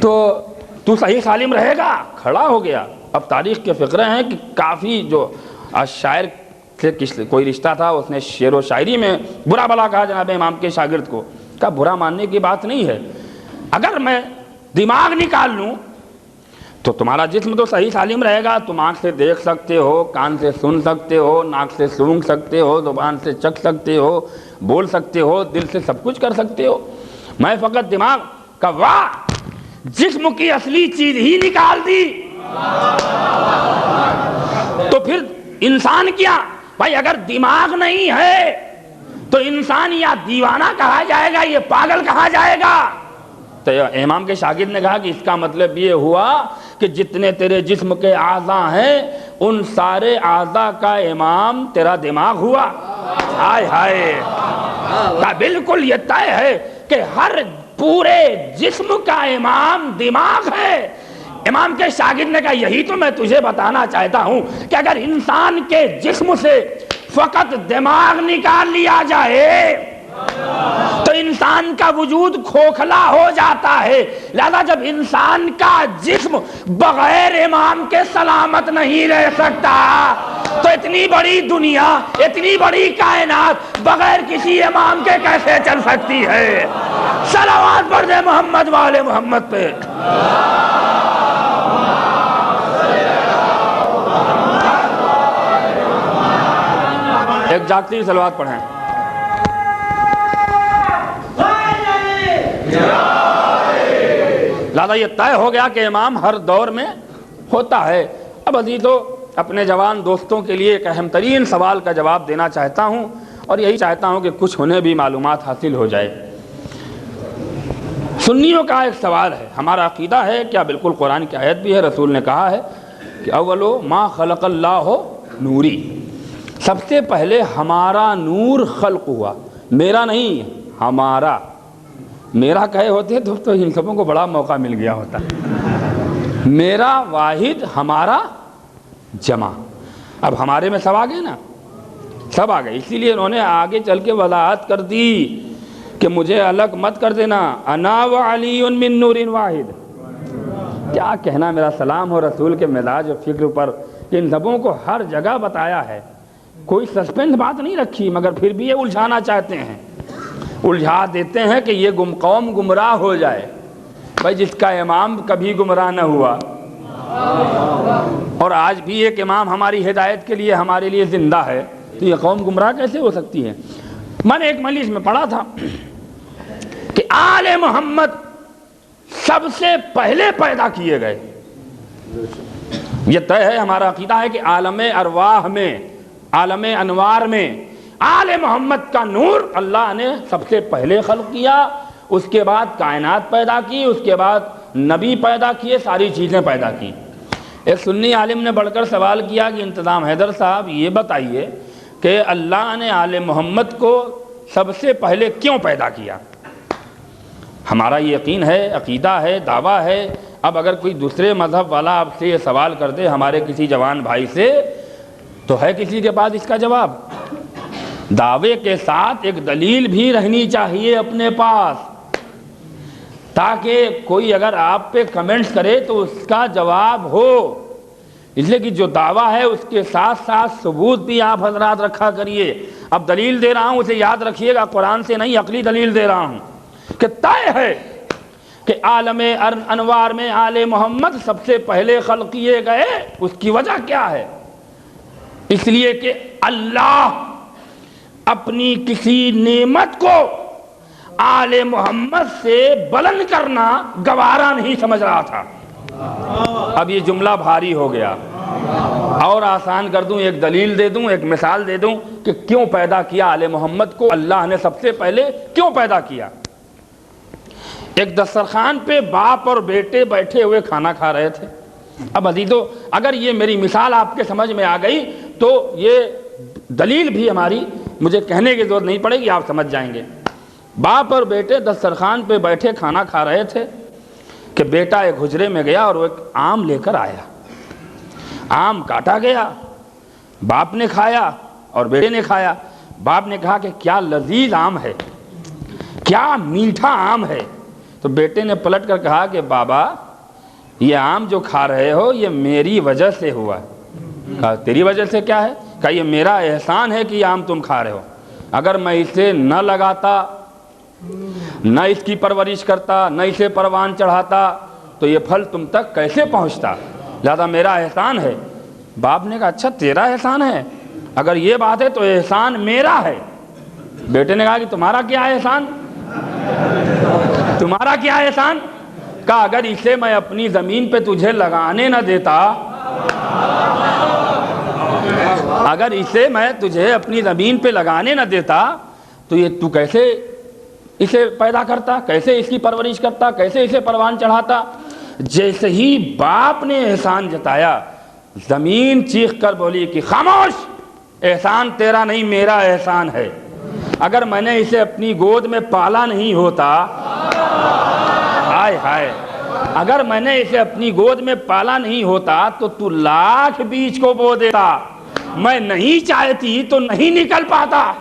تو صحیح سالم رہے گا. کھڑا ہو گیا. اب تاریخ کے فقرے ہیں کہ کافی جو شاعر سے کوئی رشتہ تھا, اس نے شعر و شاعری میں برا بلا کہا جناب امام کے شاگرد کو. کہا برا ماننے کی بات نہیں ہے, اگر میں دماغ نکال لوں تو تمہارا جسم تو صحیح سالم رہے گا. تم آنکھ سے دیکھ سکتے ہو, کان سے سن سکتے ہو, ناک سے سونگھ سکتے ہو, زبان سے چکھ سکتے ہو, بول سکتے ہو, دل سے سب کچھ کر سکتے ہو. میں فقط دماغ کا, واہ جسم کی اصلی چیز ہی نکال دی. تو پھر انسان کیا بھائی؟ اگر دماغ نہیں ہے تو انسان یا دیوانہ کہا جائے گا, یہ پاگل کہا جائے گا. تو امام کے شاگرد نے کہا کہ اس کا مطلب یہ ہوا کہ جتنے تیرے جسم کے اعضاء ہیں ان سارے اعضاء کا امام تیرا دماغ ہوا. ہائے ہائے, کہا بالکل یہ طے ہے کہ ہر پورے جسم کا امام دماغ ہے. امام کے شاگرد نے کہا یہی تو میں تجھے بتانا چاہتا ہوں کہ اگر انسان کے جسم سے فقط دماغ نکال لیا جائے تو انسان کا وجود کھوکھلا ہو جاتا ہے. لہذا جب انسان کا جسم بغیر امام کے سلامت نہیں رہ سکتا تو اتنی بڑی دنیا, اتنی بڑی کائنات بغیر کسی امام کے کیسے چل سکتی ہے؟ صلوات پڑھ دے محمد والے محمد پہ. ایک جاگتی صلوات پڑھیں. لہذا یہ طے ہو گیا کہ امام ہر دور میں ہوتا ہے. اب عزیزو اپنے جوان دوستوں کے لیے ایک اہم ترین سوال کا جواب دینا چاہتا ہوں, اور یہی چاہتا ہوں کہ کچھ انہیں بھی معلومات حاصل ہو جائے. سنیوں کا ایک سوال ہے, ہمارا عقیدہ ہے, کیا بالکل قرآن کی آیت بھی ہے, رسول نے کہا ہے کہ اولو ما خلق اللہ نوری, سب سے پہلے ہمارا نور خلق ہوا, میرا نہیں ہمارا. میرا کہے ہوتے تو ان سبوں کو بڑا موقع مل گیا ہوتا. میرا واحد, ہمارا جمع. اب ہمارے میں سب آ گئے نا, سب آ گئے. اسی لیے انہوں نے آگے چل کے وضاحت کر دی کہ مجھے الگ مت کر دینا, انا وعلی من نور واحد. کیا کہنا, میرا سلام ہو رسول کے مزاج و فکر پر کہ ان سبوں کو ہر جگہ بتایا ہے, کوئی سسپینس بات نہیں رکھی, مگر پھر بھی یہ الجھانا چاہتے ہیں, الجھا دیتے ہیں کہ یہ قوم گمراہ ہو جائے. بھائی جس کا امام کبھی گمراہ نہ ہوا, اور آج بھی ایک امام ہماری ہدایت کے لیے ہمارے لیے زندہ ہے, تو یہ قوم گمراہ کیسے ہو سکتی ہے؟ میں نے ایک مجلس میں پڑھا تھا کہ آل محمد سب سے پہلے پیدا کیے گئے. یہ طے ہے, ہمارا عقیدہ ہے کہ عالم ارواح میں, عالم انوار میں آل محمد کا نور اللہ نے سب سے پہلے خلق کیا, اس کے بعد کائنات پیدا کی, اس کے بعد نبی پیدا کیے, ساری چیزیں پیدا کی. ایک سنی عالم نے بڑھ کر سوال کیا کہ انتظام حیدر صاحب یہ بتائیے کہ اللہ نے آل محمد کو سب سے پہلے کیوں پیدا کیا؟ ہمارا یہ یقین ہے, عقیدہ ہے, دعویٰ ہے. اب اگر کوئی دوسرے مذہب والا آپ سے یہ سوال کر دے ہمارے کسی جوان بھائی سے, تو ہے کسی کے پاس اس کا جواب؟ دعوے کے ساتھ ایک دلیل بھی رہنی چاہیے اپنے پاس, تاکہ کوئی اگر آپ پہ کمنٹس کرے تو اس کا جواب ہو، اس لیے کہ جو دعویٰ ہے اس کے ساتھ ساتھ ثبوت بھی آپ حضرات رکھا کریے۔ اب دلیل دے رہا ہوں، اسے یاد رکھیے گا، قرآن سے نہیں، عقلی دلیل دے رہا ہوں کہ طے ہے کہ عالم انوار میں آل محمد سب سے پہلے خلق کیے گئے۔ اس کی وجہ کیا ہے؟ اس لیے کہ اللہ اپنی کسی نعمت کو آل محمد سے بلند کرنا گوارا نہیں سمجھ رہا تھا۔ اب یہ جملہ بھاری ہو گیا، اور آسان کر دوں، ایک دلیل دے دوں، ایک مثال دے دوں کہ کیوں پیدا کیا آل محمد کو اللہ نے سب سے پہلے، کیوں پیدا کیا۔ ایک دسترخوان پہ باپ اور بیٹے بیٹھے ہوئے کھانا کھا رہے تھے۔ اب عزیزو، اگر یہ میری مثال آپ کے سمجھ میں آ گئی تو یہ دلیل بھی ہماری مجھے کہنے کی ضرورت نہیں پڑے گی، آپ سمجھ جائیں گے۔ باپ اور بیٹے دسترخوان پہ بیٹھے کھانا کھا رہے تھے کہ بیٹا ایک حجرے میں گیا اور وہ ایک آم لے کر آیا۔ آم کاٹا گیا، باپ نے کھایا اور بیٹے نے کھایا۔ باپ نے کہا کہ کیا لذیذ آم ہے، کیا میٹھا آم ہے۔ تو بیٹے نے پلٹ کر کہا کہ بابا یہ آم جو کھا رہے ہو یہ میری وجہ سے ہوا ہے۔ کہا تیری وجہ سے کیا ہے؟ کہا یہ میرا احسان ہے کہ یہ آم تم کھا رہے ہو، اگر میں اسے نہ لگاتا، نہ اس کی پرورش کرتا، نہ اسے پروان چڑھاتا تو یہ پھل تم تک کیسے پہنچتا، لہذا میرا احسان ہے۔ باپ نے کہا اچھا تیرا احسان ہے، اگر یہ بات ہے تو احسان میرا ہے۔ بیٹے نے کہا کہ تمہارا کیا احسان، تمہارا کیا احسان؟ کہا اگر اسے میں اپنی زمین پہ تجھے لگانے نہ دیتا، اگر اسے میں تجھے اپنی زمین پہ لگانے نہ دیتا تو یہ تو کیسے اسے پیدا کرتا، کیسے اس کی پرورش کرتا، کیسے اسے پروان چڑھاتا۔ جیسے ہی باپ نے احسان جتایا، زمین چیخ کر بولی کہ خاموش، احسان تیرا نہیں میرا احسان ہے، اگر میں نے اسے اپنی گود میں پالا نہیں ہوتا، ہائے ہائے، اگر میں نے اسے اپنی گود میں پالا نہیں ہوتا تو لاکھ بیج کو بو دیتا، میں نہیں چاہتی تو نہیں نکل پاتا۔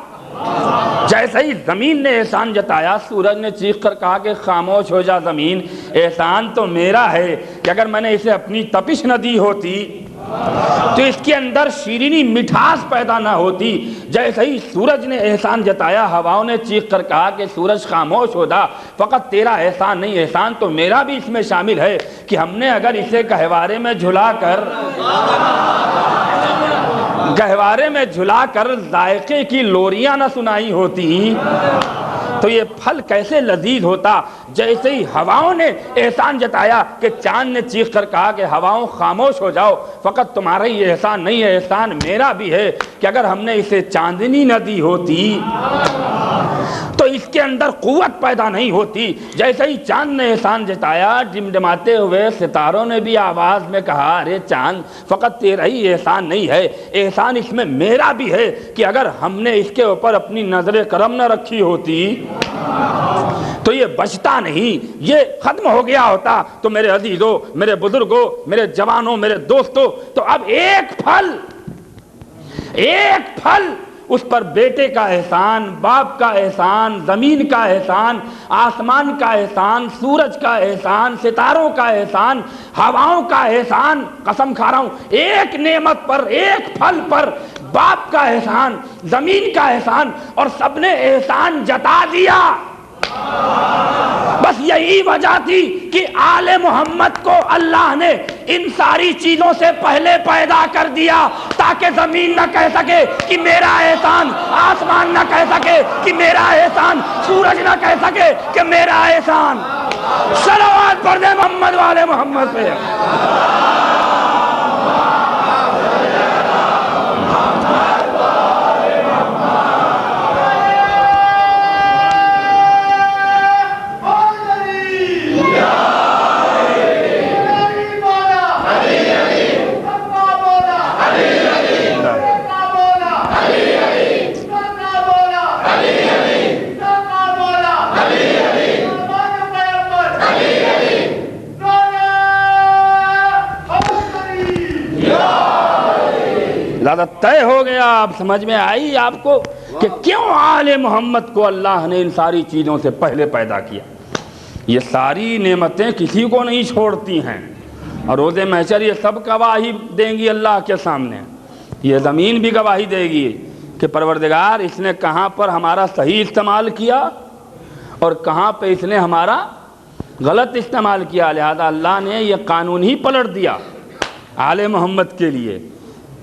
جیسے ہی زمین نے احسان جتایا، سورج نے چیخ کر کہا کہ خاموش ہو جا زمین، احسان تو میرا ہے کہ اگر میں نے اسے اپنی تپش نہ دی ہوتی تو اس کے اندر شیرینی مٹھاس پیدا نہ ہوتی۔ جیسے ہی سورج نے احسان جتایا، ہواؤں نے چیخ کر کہا کہ سورج خاموش ہو جا، فقط تیرا احسان نہیں، احسان تو میرا بھی اس میں شامل ہے کہ ہم نے اگر اسے گہوارے میں جھلا کر ذائقے کی لوریاں نہ سنائی ہوتی تو یہ پھل کیسے لذیذ ہوتا۔ جیسے ہی ہواؤں نے احسان جتایا کہ چاند نے چیخ کر کہا کہ ہواؤں خاموش ہو جاؤ، فقط تمہارا ہی احسان نہیں ہے، احسان میرا بھی ہے کہ اگر ہم نے اسے چاندنی نہ دی ہوتی تو اس کے اندر قوت پیدا نہیں ہوتی۔ جیسے ہی چاند نے احسان جتایا، ڈمڈماتے ہوئے ستاروں نے بھی آواز میں کہا ارے چاند، فقط تیرا ہی احسان نہیں ہے، احسان اس میں میرا بھی ہے کہ اگر ہم نے اس کے اوپر اپنی نظر کرم نہ رکھی ہوتی تو یہ بچتا نہیں، یہ ختم ہو گیا ہوتا۔ تو میرے عزیزوں، میرے بزرگوں، میرے جوانوں، میرے دوستوں، تو اب ایک پھل اس پر بیٹے کا احسان، باپ کا احسان، زمین کا احسان، آسمان کا احسان، سورج کا احسان، ستاروں کا احسان، ہواؤں کا احسان، قسم کھا رہا ہوں ایک نعمت پر، ایک پھل پر باپ کا احسان، زمین کا احسان، اور سب نے احسان جتا دیا۔ بس یہی وجہ تھی کہ آل محمد کو اللہ نے ان ساری چیزوں سے پہلے پیدا کر دیا تاکہ زمین نہ کہہ سکے کہ میرا احسان، آسمان نہ کہہ سکے کہ میرا احسان، سورج نہ کہہ سکے کہ میرا احسان۔ صلوات پڑھ دے محمد والے محمد پہ۔ زیادہ طے ہو گیا، اب سمجھ میں آئی آپ کو کہ کیوں آل محمد کو اللہ نے ان ساری چیزوں سے پہلے پیدا کیا۔ یہ ساری نعمتیں کسی کو نہیں چھوڑتی ہیں، اور روز محشر یہ سب گواہی دیں گی اللہ کے سامنے۔ یہ زمین بھی گواہی دے گی کہ پروردگار اس نے کہاں پر ہمارا صحیح استعمال کیا اور کہاں پہ اس نے ہمارا غلط استعمال کیا۔ لہذا اللہ نے یہ قانون ہی پلٹ دیا آل محمد کے لیے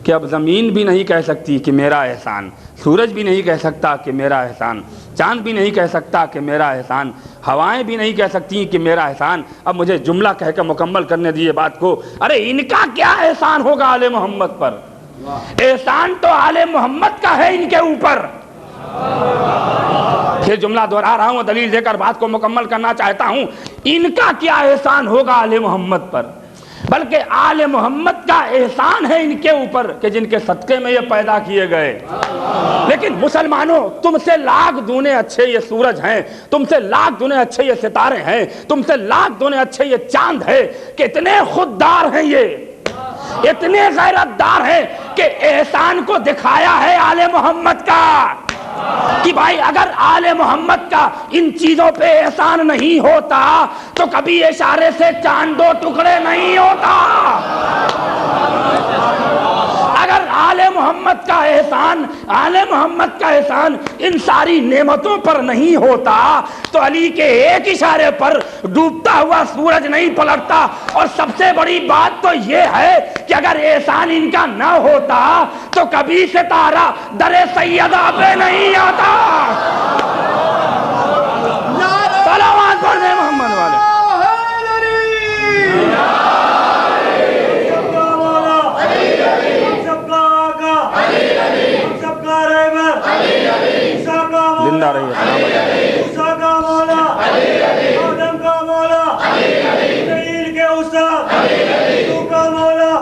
کہ اب زمین بھی نہیں کہہ سکتی کہ میرا احسان، سورج بھی نہیں کہہ سکتا کہ میرا احسان، چاند بھی نہیں کہہ سکتا کہ میرا احسان، ہوائیں بھی نہیں کہہ سکتی کہ میرا احسان۔ اب مجھے جملہ کہہ کے مکمل کرنے دیجیے بات کو۔ ارے ان کا کیا احسان ہوگا آل محمد پر؟ احسان تو آل محمد کا ہے ان کے اوپر۔ پھر جملہ دہرا رہا ہوں، دلیل دے کر بات کو مکمل کرنا چاہتا ہوں۔ ان کا کیا احسان ہوگا آل محمد پر؟ بلکہ آل محمد کا احسان ہے ان کے اوپر کہ جن کے صدقے میں یہ پیدا کیے گئے۔ لیکن مسلمانوں، تم سے لاکھ دونے اچھے یہ سورج ہیں، تم سے لاکھ دونے اچھے یہ ستارے ہیں، تم سے لاکھ دونے اچھے یہ چاند ہے، کتنے خوددار ہیں، یہ اتنے غیرت دار ہیں کہ احسان کو دکھایا ہے آل محمد کا کہ بھائی اگر آل محمد کا ان چیزوں پہ احسان نہیں ہوتا تو کبھی اشارے سے چاند دو ٹکڑے نہیں ہوتا۔ اگر آل محمد کا احسان ان ساری نعمتوں پر نہیں ہوتا تو علی کے ایک اشارے پر ڈوبتا ہوا سورج نہیں پلٹتا۔ اور سب سے بڑی بات تو یہ ہے کہ اگر احسان ان کا نہ ہوتا تو کبھی ستارہ در سیدہ پہ نہیں آتا۔ صلوات پڑھیں محمد والے۔ زندہ رہیے، موسیٰ کا مولا، آدم کا مولا، اسماعیل کے استاد، تو کا مولا،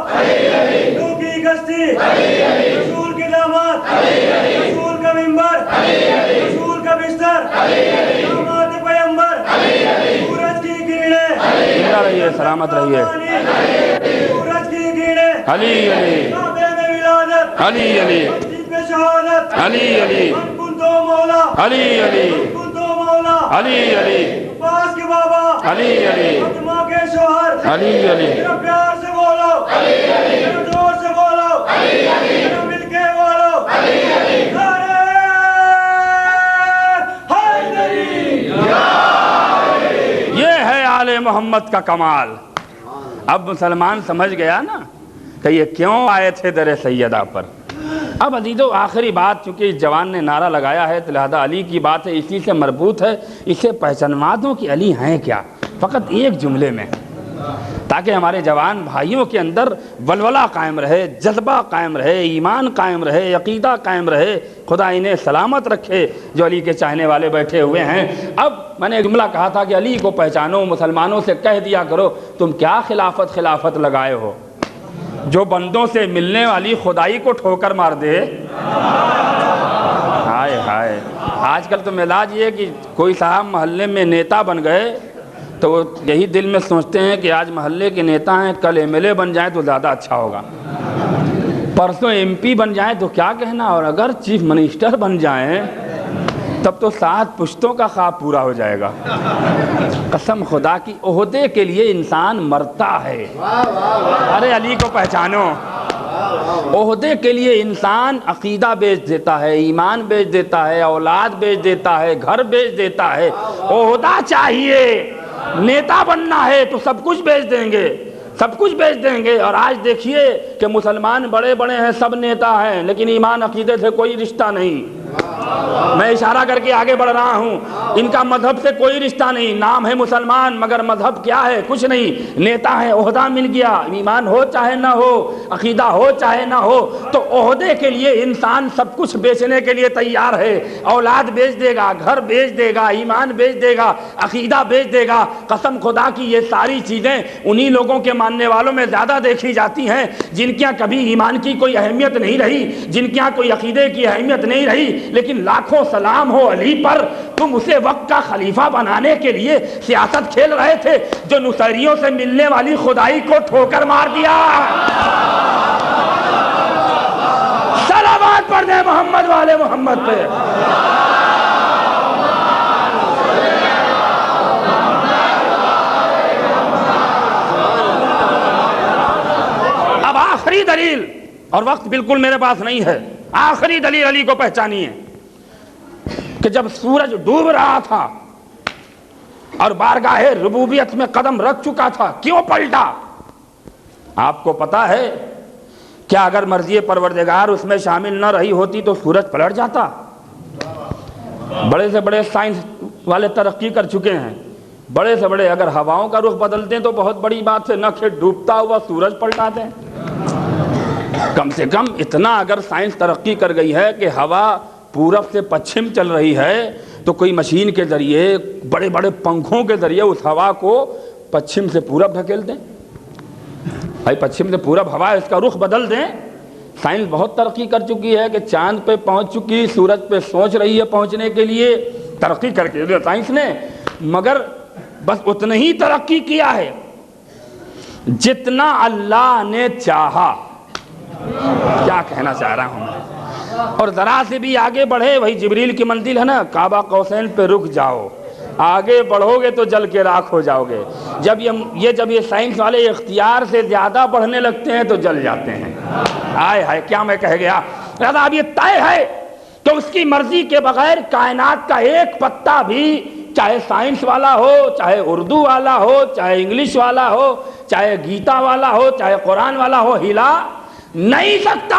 تو کی کشتی، رسول کے داماد، رسول کا منبر، رسول کا بستر، داماد پیغمبر، سورج کی کرنیں، زندہ رہیے، سلامت رہیے۔ سورج کی کرنیں، علی علی، کعبے میں ولادت، علی علی، مسجد میں شہادت، علی علی، من کنتو مولا، علی علی، من کنتو مولا، علی علی، عباس کے بابا، علی علی، فاطمہ کے شوہر، علی علی، میرا پیار سے بولو، میرا زور سے بولو، میرا مل کے بولو، نعرہ حیدری۔ یہ ہے آل محمد کا کمال۔ اب مسلمان سمجھ گیا نا کہ یہ کیوں آئے تھے در سیدہ پر۔ اب عزیزو آخری بات، چونکہ اس جوان نے نعرہ لگایا ہے تو لہذا علی کی بات ہے، اسی سے مربوط ہے، اسے پہچانوا دو کہ علی ہیں کیا، فقط ایک جملے میں، تاکہ ہمارے جوان بھائیوں کے اندر ولولہ قائم رہے، جذبہ قائم رہے، ایمان قائم رہے، عقیدہ قائم رہے۔ خدا انہیں سلامت رکھے جو علی کے چاہنے والے بیٹھے ہوئے ہیں۔ اب میں نے ایک جملہ کہا تھا کہ علی کو پہچانو، مسلمانوں سے کہہ دیا کرو تم کیا خلافت لگائے ہو، جو بندوں سے ملنے والی خدائی کو ٹھوکر مار دے۔ ہائے ہائے، آج کل تو ملاج یہ ہے کہ کوئی صاحب محلے میں نیتا بن گئے تو وہ یہی دل میں سوچتے ہیں کہ آج محلے کے نیتا ہیں، کل ایم ایل اے بن جائیں تو زیادہ اچھا ہوگا، پرسوں ایم پی بن جائیں تو کیا کہنا، اور اگر چیف منسٹر بن جائیں تب تو 7 پشتوں کا خواب پورا ہو جائے گا۔ قسم خدا کی، عہدے کے لیے انسان مرتا ہے۔ ارے علی کو پہچانو، عہدے کے لیے انسان عقیدہ بیچ دیتا ہے، ایمان بیچ دیتا ہے، اولاد بیچ دیتا ہے، گھر بیچ دیتا ہے۔ عہدہ چاہیے، نیتا بننا ہے تو سب کچھ بیچ دیں گے، سب کچھ بیچ دیں گے۔ اور آج دیکھیے کہ مسلمان بڑے بڑے ہیں، سب نیتا ہیں، لیکن ایمان عقیدے سے کوئی رشتہ نہیں۔ میں اشارہ کر کے آگے بڑھ رہا ہوں، ان کا مذہب سے کوئی رشتہ نہیں، نام ہے مسلمان مگر مذہب کیا ہے، کچھ نہیں۔ نیتا ہے، عہدہ مل گیا، ایمان ہو چاہے نہ ہو، عقیدہ ہو چاہے نہ ہو، تو عہدے کے لیے انسان سب کچھ بیچنے کے لیے تیار ہے۔ اولاد بیچ دے گا، گھر بیچ دے گا، ایمان بیچ دے گا، عقیدہ بیچ دے گا۔ قسم خدا کی یہ ساری چیزیں انہی لوگوں کے ماننے والوں میں زیادہ دیکھی جاتی ہیں جن کے یہاں کبھی ایمان کی کوئی اہمیت نہیں رہی، جن کے یہاں کوئی عقیدے کی اہمیت نہیں رہی، لیکن لاکھوں سلام ہو علی پر، تم اسے وقت کا خلیفہ بنانے کے لیے سیاست کھیل رہے تھے جو نصیریوں سے ملنے والی خدائی کو ٹھوکر مار دیا۔ صلوات پڑھ دیں محمد والے محمد پہ۔ آخری دلیل، اور وقت بالکل میرے پاس نہیں ہے، آخری دلیل علی کو پہچانی ہے کہ جب سورج ڈوب رہا تھا اور بارگاہ ربوبیت میں قدم رکھ چکا تھا، کیوں پلٹا؟ آپ کو پتا ہے کیا اگر مرضی پروردگار اس میں شامل نہ رہی ہوتی تو سورج پلٹ جاتا؟ بڑے سے بڑے سائنس والے ترقی کر چکے ہیں، بڑے سے بڑے اگر ہواؤں کا رخ بدلتے ہیں تو بہت بڑی بات ہے، نہ کہ ڈوبتا ہوا سورج پلٹاتے ہیں۔ کم سے کم اتنا اگر سائنس ترقی کر گئی ہے کہ ہوا پورب سے پچھم چل رہی ہے تو کوئی مشین کے ذریعے، بڑے بڑے پنکھوں کے ذریعے اس ہوا کو پچھم سے پورب دھکیل دیں، بھائی پچھم سے پورب ہوا اس کا رخ بدل دیں۔ سائنس بہت ترقی کر چکی ہے کہ چاند پہ پہنچ چکی، سورج پہ سوچ رہی ہے پہنچنے کے لیے، ترقی کر کے سائنس نے، مگر بس اتنا ہی ترقی کیا ہے جتنا اللہ نے چاہا۔ کیا کہنا چاہ رہا ہوں میں، اور ذرا سے بھی آگے بڑھے، وہی جبریل کی منزل ہے نا، کعبہ قوسین پہ رک جاؤ، آگے بڑھو گے تو جل کے راکھ ہو جاؤ گے۔ جب یہ سائنس والے اختیار سے زیادہ بڑھنے لگتے ہیں تو جل جاتے ہیں۔ آئے ہائے کیا میں کہہ گیا۔ لہذا اب یہ طے ہے کہ اس کی مرضی کے بغیر کائنات کا ایک پتا بھی، چاہے سائنس والا ہو، چاہے اردو والا ہو، چاہے انگلش والا ہو، چاہے گیتا والا ہو، چاہے قرآن والا ہو، ہلا نہیں سکتا۔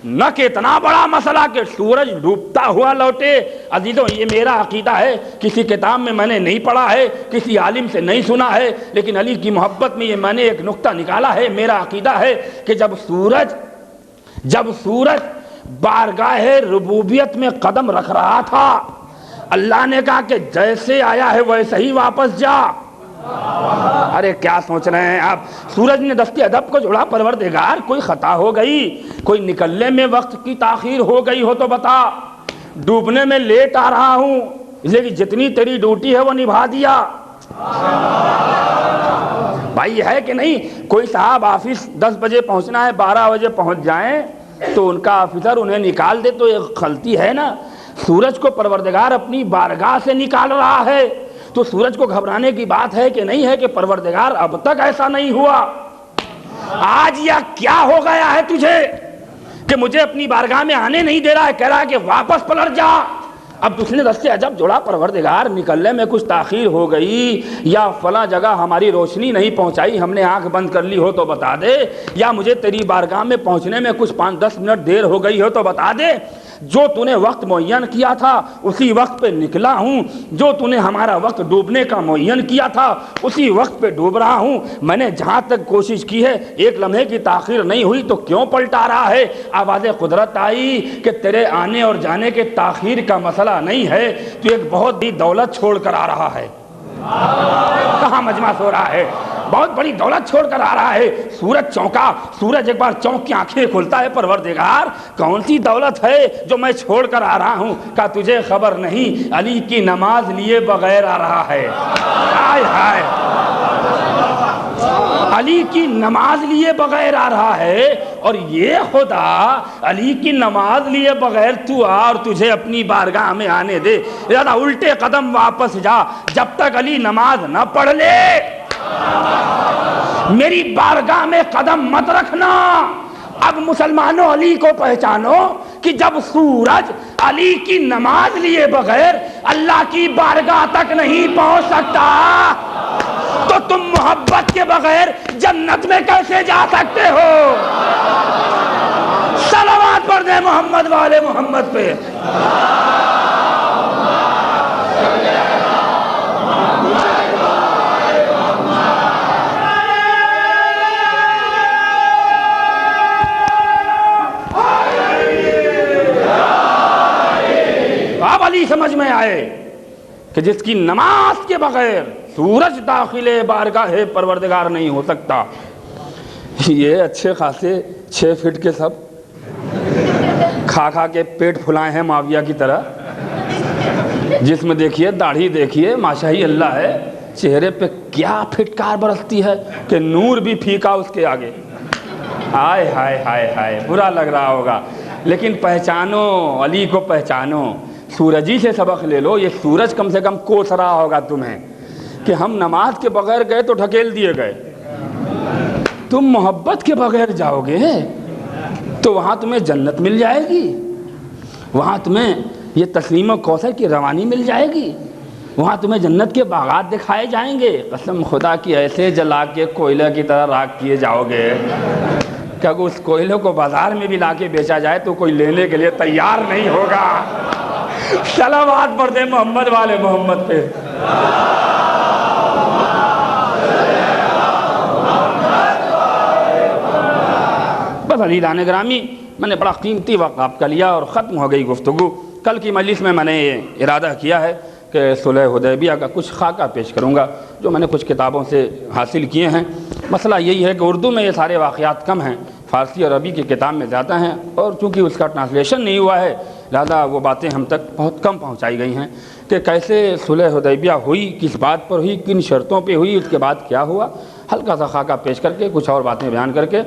نہ کہ اتنا بڑا مسئلہ کہ سورج ڈوبتا ہوا لوٹے۔ عزیزوں یہ میرا عقیدہ ہے، کسی کتاب میں نے نہیں پڑھا ہے، کسی عالم سے نہیں سنا ہے، لیکن علی کی محبت میں یہ میں نے ایک نقطہ نکالا ہے۔ میرا عقیدہ ہے کہ جب سورج بارگاہ ربوبیت میں قدم رکھ رہا تھا، اللہ نے کہا کہ جیسے آیا ہے ویسے ہی واپس جا۔ ارے کیا سوچ رہے ہیں آپ؟ سورج نے دست ادب کو جوڑا، پروردگار کوئی خطا ہو گئی، کوئی نکلنے میں وقت کی تاخیر ہو گئی ہو تو بتا، ڈوبنے میں لیٹ آ رہا ہوں، اس لیے کہ جتنی تیری ڈیوٹی ہے وہ نبھا دیا۔ بھائی ہے کہ نہیں؟ کوئی صاحب آفس 10 بجے پہنچنا ہے، 12 بجے پہنچ جائیں تو ان کا آفیسر انہیں نکال دے تو ایک غلطی ہے نا۔ سورج کو پروردگار اپنی بارگاہ سے نکال رہا ہے تو سورج کو گھبرانے کی بات ہے کہ نہیں ہے کہ پروردگار اب تک ایسا نہیں ہوا، آج یا کیا ہو گیا ہے تجھے کہ مجھے اپنی بارگاہ میں آنے نہیں دے رہا ہے، کہہ رہا ہے کہ واپس پلٹ جا۔ اب اس نے دست عجب جوڑا، پروردگار نکلنے میں کچھ تاخیر ہو گئی یا فلاں جگہ ہماری روشنی نہیں پہنچائی، ہم نے آنکھ بند کر لی ہو تو بتا دے، یا مجھے تیری بارگاہ میں پہنچنے میں کچھ 5-10 منٹ دیر ہو گئی ہو تو بتا دے۔ جو تو نے وقت معین کیا تھا اسی وقت پہ نکلا ہوں، جو تو نے ہمارا وقت ڈوبنے کا معین کیا تھا اسی وقت پہ ڈوب رہا ہوں۔ میں نے جہاں تک کوشش کی ہے ایک لمحے کی تاخیر نہیں ہوئی تو کیوں پلٹا رہا ہے؟ آواز قدرت آئی کہ تیرے آنے اور جانے کے تاخیر کا مسئلہ نہیں ہے، تو ایک بہت بڑی دولت چھوڑ کر آ رہا ہے۔ کہاں مجمع سو رہا ہے؟ بہت بڑی دولت چھوڑ کر آ رہا ہے۔ سورج چونکا، سورج ایک بار چونک کے آنکھیں کھلتا ہے، پروردگار کون سی دولت ہے جو میں چھوڑ کر آ رہا ہوں؟ کہا تجھے خبر نہیں، علی کی نماز لیے بغیر آ رہا ہے۔ ہائے ہائے، علی کی نماز لیے بغیر آ رہا ہے، اور یہ خدا علی کی نماز لیے بغیر تو آ اور تجھے اپنی بارگاہ میں آنے دے۔ زیادہ الٹے قدم واپس جا، جب تک علی نماز نہ پڑھ لے میری بارگاہ میں قدم مت رکھنا۔ اب مسلمانوں علی کو پہچانو کہ جب سورج علی کی نماز لیے بغیر اللہ کی بارگاہ تک نہیں پہنچ سکتا تو تم محبت کے بغیر جنت میں کیسے جا سکتے ہو؟ صلوات پڑھ دیں محمد والے محمد پہ۔ اب علی سمجھ میں آئے کہ جس کی نماز کے بغیر سورج داخل بارگاہ پروردگار نہیں ہو سکتا۔ یہ اچھے خاصے 6 فٹ کے سب کھا کھا کے پیٹ پھلائے ہیں معاویہ کی طرح، جسم دیکھیے، داڑھی دیکھیے، ماشاء اللہ ہے، چہرے پہ کیا پھٹکار برستی ہے کہ نور بھی پھیکا اس کے آگے۔ ہائے ہائے ہائے ہائے، برا لگ رہا ہوگا، لیکن پہچانو علی کو، پہچانو، سورجی سے سبق لے لو۔ یہ سورج کم سے کم کوس رہا ہوگا تمہیں کہ ہم نماز کے بغیر گئے تو ڈھکیل دیے گئے، تم محبت کے بغیر جاؤ گے تو وہاں تمہیں جنت مل جائے گی، وہاں تمہیں یہ تسلیم و کوثر کی روانی مل جائے گی، وہاں تمہیں جنت کے باغات دکھائے جائیں گے۔ قسم خدا کی ایسے جلا کے کوئلہ کی طرح راکھ کیے جاؤ گے کہ اگر اس کوئلے کو بازار میں بھی لا کے بیچا جائے تو کوئی لینے کے لیے تیار نہیں ہوگا۔ صلوات پڑھ دیں محمد والے محمد پہ۔ بس عزیزان گرامی، میں نے بڑا قیمتی وقت آپ کا لیا اور ختم ہو گئی گفتگو۔ کل کی مجلس میں نے یہ ارادہ کیا ہے کہ صلح حدیبیہ کا کچھ خاکہ پیش کروں گا جو میں نے کچھ کتابوں سے حاصل کیے ہیں۔ مسئلہ یہی ہے کہ اردو میں یہ سارے واقعات کم ہیں، فارسی اور عربی کی کتاب میں زیادہ ہیں، اور چونکہ اس کا ٹرانسلیشن نہیں ہوا ہے لہذا وہ باتیں ہم تک بہت کم پہنچائی گئی ہیں کہ کیسے صلح حدیبیہ ہوئی، کس بات پر ہوئی، کن شرطوں پہ ہوئی، اس کے بعد کیا ہوا۔ ہلکا سا خاکہ پیش کر کے کچھ اور باتیں بیان کر کے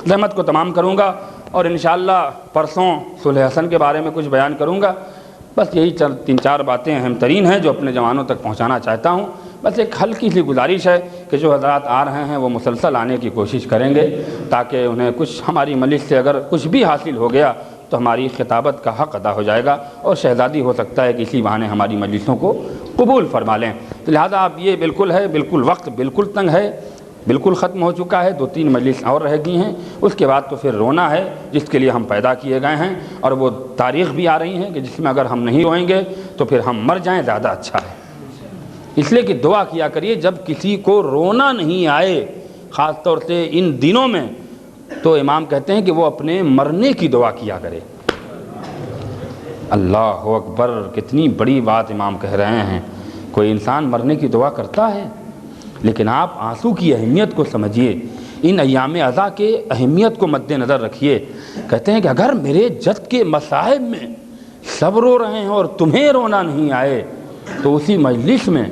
زحمت کو تمام کروں گا، اور انشاءاللہ پرسوں صلح حسن کے بارے میں کچھ بیان کروں گا۔ بس یہی تین چار باتیں اہم ترین ہیں جو اپنے جوانوں تک پہنچانا چاہتا ہوں۔ بس ایک ہلکی سی گزارش ہے کہ جو حضرات آ رہے ہیں وہ مسلسل آنے کی کوشش کریں گے تاکہ انہیں کچھ ہماری مجلس سے اگر کچھ بھی حاصل ہو گیا تو ہماری خطابت کا حق ادا ہو جائے گا، اور شہزادی ہو سکتا ہے کہ اسی بہانے ہماری مجلسوں کو قبول فرما لیں۔ تو لہٰذا آپ یہ بالکل ہے، بالکل وقت بالکل تنگ ہے، بالکل ختم ہو چکا ہے، 2-3 مجلس اور رہ گئی ہیں، اس کے بعد تو پھر رونا ہے جس کے لیے ہم پیدا کیے گئے ہیں، اور وہ تاریخ بھی آ رہی ہیں کہ جس میں اگر ہم نہیں روئیں گے تو پھر ہم مر جائیں زیادہ اچھا ہے۔ اس لیے کہ دعا کیا کریے جب کسی کو رونا نہیں آئے، خاص طور سے ان دنوں میں، تو امام کہتے ہیں کہ وہ اپنے مرنے کی دعا کیا کرے۔ اللہ اکبر، کتنی بڑی بات امام کہہ رہے ہیں۔ کوئی انسان مرنے کی دعا کرتا ہے، لیکن آپ آنسو کی اہمیت کو سمجھیے، ان ایام عزا کے اہمیت کو مد نظر رکھیے۔ کہتے ہیں کہ اگر میرے جد کے مصائب میں سب رو رہے ہیں اور تمہیں رونا نہیں آئے تو اسی مجلس میں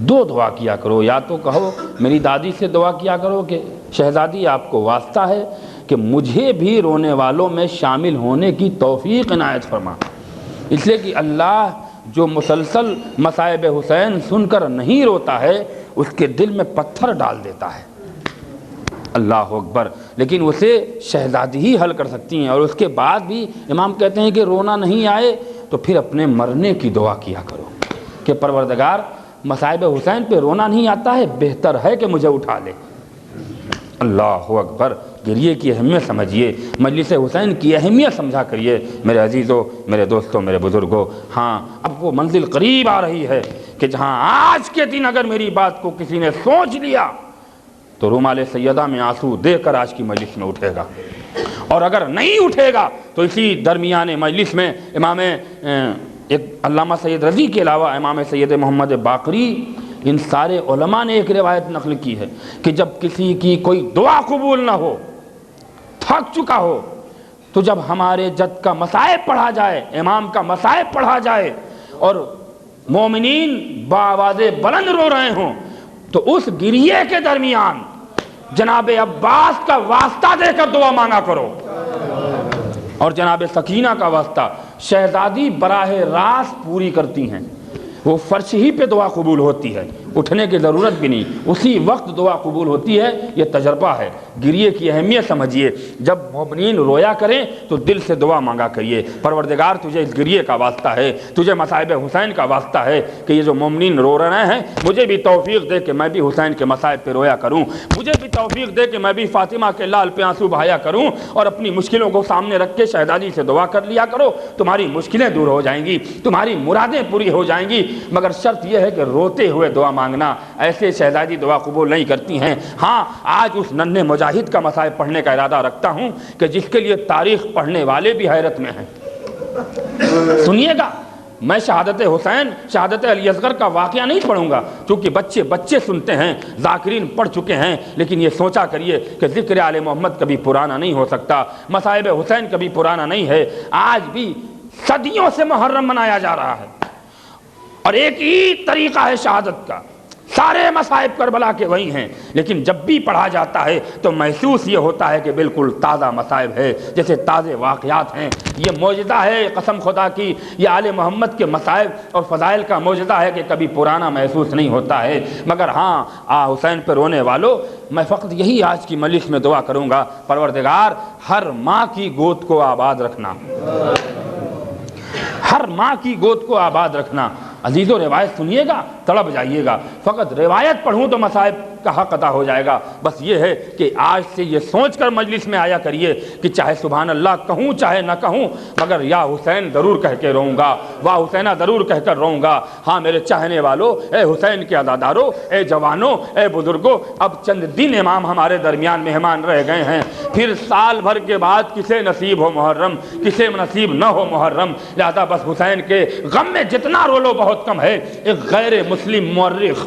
2 دعا کیا کرو۔ یا تو کہو میری دادی سے دعا کیا کرو کہ شہزادی آپ کو واسطہ ہے کہ مجھے بھی رونے والوں میں شامل ہونے کی توفیق عنایت فرما، اس لیے کہ اللہ جو مسلسل مصائب حسین سن کر نہیں روتا ہے اس کے دل میں پتھر ڈال دیتا ہے۔ اللہ اکبر، لیکن اسے شہزادی ہی حل کر سکتی ہیں۔ اور اس کے بعد بھی امام کہتے ہیں کہ رونا نہیں آئے تو پھر اپنے مرنے کی دعا کیا کرو کہ پروردگار مصائب حسین پہ رونا نہیں آتا ہے، بہتر ہے کہ مجھے اٹھا لے۔ اللہ اکبر، گریے کی اہمیت سمجھیے، مجلس حسین کی اہمیت سمجھا کریے میرے عزیزوں، میرے دوستوں، میرے بزرگوں۔ ہاں، اب وہ منزل قریب آ رہی ہے کہ جہاں آج کے دن اگر میری بات کو کسی نے سوچ لیا تو رومال سیدہ میں آنسو دے کر آج کی مجلس میں اٹھے گا، اور اگر نہیں اٹھے گا تو اسی درمیان مجلس میں امام ایک علامہ سید رضی کے علاوہ امام سید محمد باقری، ان سارے علماء نے ایک روایت نقل کی ہے کہ جب کسی کی کوئی دعا قبول نہ ہو، تھک چکا ہو، تو جب ہمارے جد کا مصائب پڑھا جائے، امام کا مصائب پڑھا جائے اور مومنین بآواز بلند رو رہے ہوں تو اس گریے کے درمیان جناب عباس کا واسطہ دے کر دعا مانگا کرو، اور جناب سکینہ کا واسطہ شہزادی براہ راست پوری کرتی ہیں، وہ فرش ہی پہ دعا قبول ہوتی ہے، اٹھنے کی ضرورت بھی نہیں، اسی وقت دعا قبول ہوتی ہے۔ یہ تجربہ ہے، گریے کی اہمیت سمجھیے۔ جب مومنین رویا کریں تو دل سے دعا مانگا کریے، پروردگار تجھے اس گریے کا واسطہ ہے، تجھے مصائب حسین کا واسطہ ہے کہ یہ جو مومنین رو رہے ہیں مجھے بھی توفیق دے کہ میں بھی حسین کے مصائب پہ رویا کروں، مجھے بھی توفیق دے کہ میں بھی فاطمہ کے لال پہ آنسو بہایا کروں، اور اپنی مشکلوں کو سامنے رکھ کے شہزادی سے دعا کر لیا کرو، تمہاری مشکلیں دور ہو جائیں گی، تمہاری مرادیں پوری ہو جائیں گی۔ مگر شرط یہ ہے کہ روتے ہوئے دعا مانگنا، ایسے شہزادی دعا قبول نہیں کرتی ہیں۔ ہاں، آج اس ننھے مجاہد کا مصائب پڑھنے کا ارادہ رکھتا ہوں کہ جس کے لیے تاریخ پڑھنے والے بھی حیرت میں ہیں۔ سنیے گا، میں شہادت حسین، شہادت علی اصغر کا واقعہ نہیں پڑھوں گا چونکہ بچے سنتے ہیں، ذاکرین پڑھ چکے ہیں، لیکن یہ سوچا کریے کہ ذکر آل محمد کبھی پرانا نہیں ہو سکتا، مصائب حسین کبھی پرانا نہیں ہے۔ آج بھی صدیوں سے محرم منایا جا رہا ہے، اور ایک ہی طریقہ ہے شہادت کا، سارے مصائب کربلا کے وہی ہیں، لیکن جب بھی پڑھا جاتا ہے تو محسوس یہ ہوتا ہے کہ بالکل تازہ مصائب ہے، جیسے تازے واقعات ہیں۔ یہ معجزہ ہے قسم خدا کی، یہ آل محمد کے مصائب اور فضائل کا معجزہ ہے کہ کبھی پرانا محسوس نہیں ہوتا ہے۔ مگر ہاں حسین پہ رونے والوں، میں فقط یہی آج کی مجلس میں دعا کروں گا، پروردگار ہر ماں کی گود کو آباد رکھنا، ہر ماں کی گود کو آباد رکھنا۔ عزیزو روایت سنیے گا تڑپ جائیے گا، فقط روایت پڑھوں تو مصائب کا حق ادا ہو جائے گا۔ بس یہ ہے کہ آج سے یہ سوچ کر مجلس میں آیا کریے کہ چاہے سبحان اللہ کہوں چاہے نہ کہوں، مگر یا حسین ضرور کہہ کے رہوں گا، واہ حسینہ ضرور کہہ کر رہوں گا۔ ہاں میرے چاہنے والوں، اے حسین کے عزاداروں، اے جوانوں، اے بزرگوں، اب چند دن امام ہمارے درمیان مہمان رہ گئے ہیں، پھر سال بھر کے بعد کسے نصیب ہو محرم، کسے نصیب نہ ہو محرم، لہذا بس حسین کے غم میں جتنا رو لو بہت کم ہے۔ ایک غیر مسلم مورخ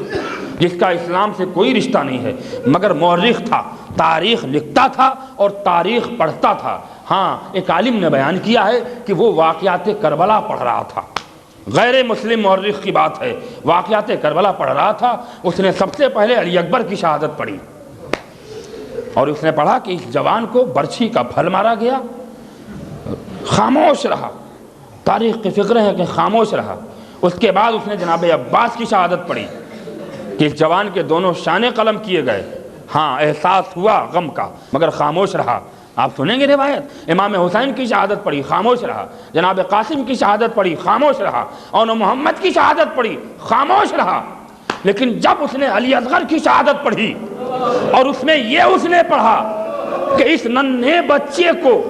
جس کا اسلام سے کوئی رشتہ نہیں ہے مگر مورخ تھا، تاریخ لکھتا تھا اور تاریخ پڑھتا تھا، ہاں ایک عالم نے بیان کیا ہے کہ وہ واقعات کربلا پڑھ رہا تھا، غیر مسلم مورخ کی بات ہے، واقعات کربلا پڑھ رہا تھا۔ اس نے سب سے پہلے علی اکبر کی شہادت پڑھی اور اس نے پڑھا کہ اس جوان کو برچھی کا پھل مارا گیا، خاموش رہا، تاریخ کی فکر ہے کہ خاموش رہا۔ اس کے بعد اس نے جناب عباس کی شہادت پڑھی کہ اس جوان کے دونوں شانے قلم کیے گئے، ہاں احساس ہوا غم کا مگر خاموش رہا۔ آپ سنیں گے روایت، امام حسین کی شہادت پڑھی خاموش رہا، جناب قاسم کی شہادت پڑھی خاموش رہا، اور محمد کی شہادت پڑھی خاموش رہا۔ لیکن جب اس نے علی اصغر کی شہادت پڑھی اور اس میں یہ اس نے پڑھا کہ اس ننھے بچے کو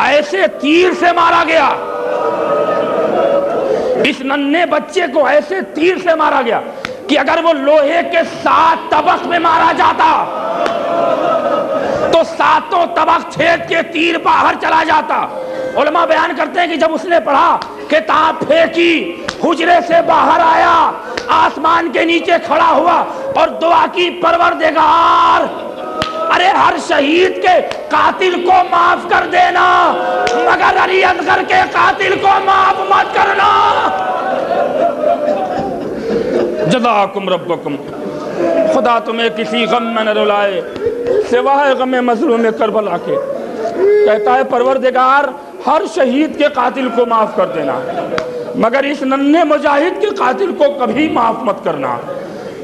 ایسے تیر سے مارا گیا، اس ننھے بچے کو ایسے تیر سے مارا گیا کہ اگر وہ لوہے کے 7 طبق میں مارا جاتا تو 7 طبق چھید کے تیر باہر چلا جاتا۔ علماء بیان کرتے ہیں کہ جب اس نے پڑھا کتاب پھینکی، حجرے سے باہر آیا، آسمان کے نیچے کھڑا ہوا اور دعا کی، پروردگار ارے ہر شہید کے قاتل کو معاف کر دینا مگر علی اصغر کے قاتل کو معاف مت کرنا۔ جزاکم ربکم، خدا تمہیں کسی غم میں نہ رلائے سوائے غم مظلوم کربلا کے۔ کہتا ہے پروردگار ہر شہید کے قاتل کو معاف کر دینا مگر اس ننھے مجاہد کے قاتل کو کبھی معاف مت کرنا۔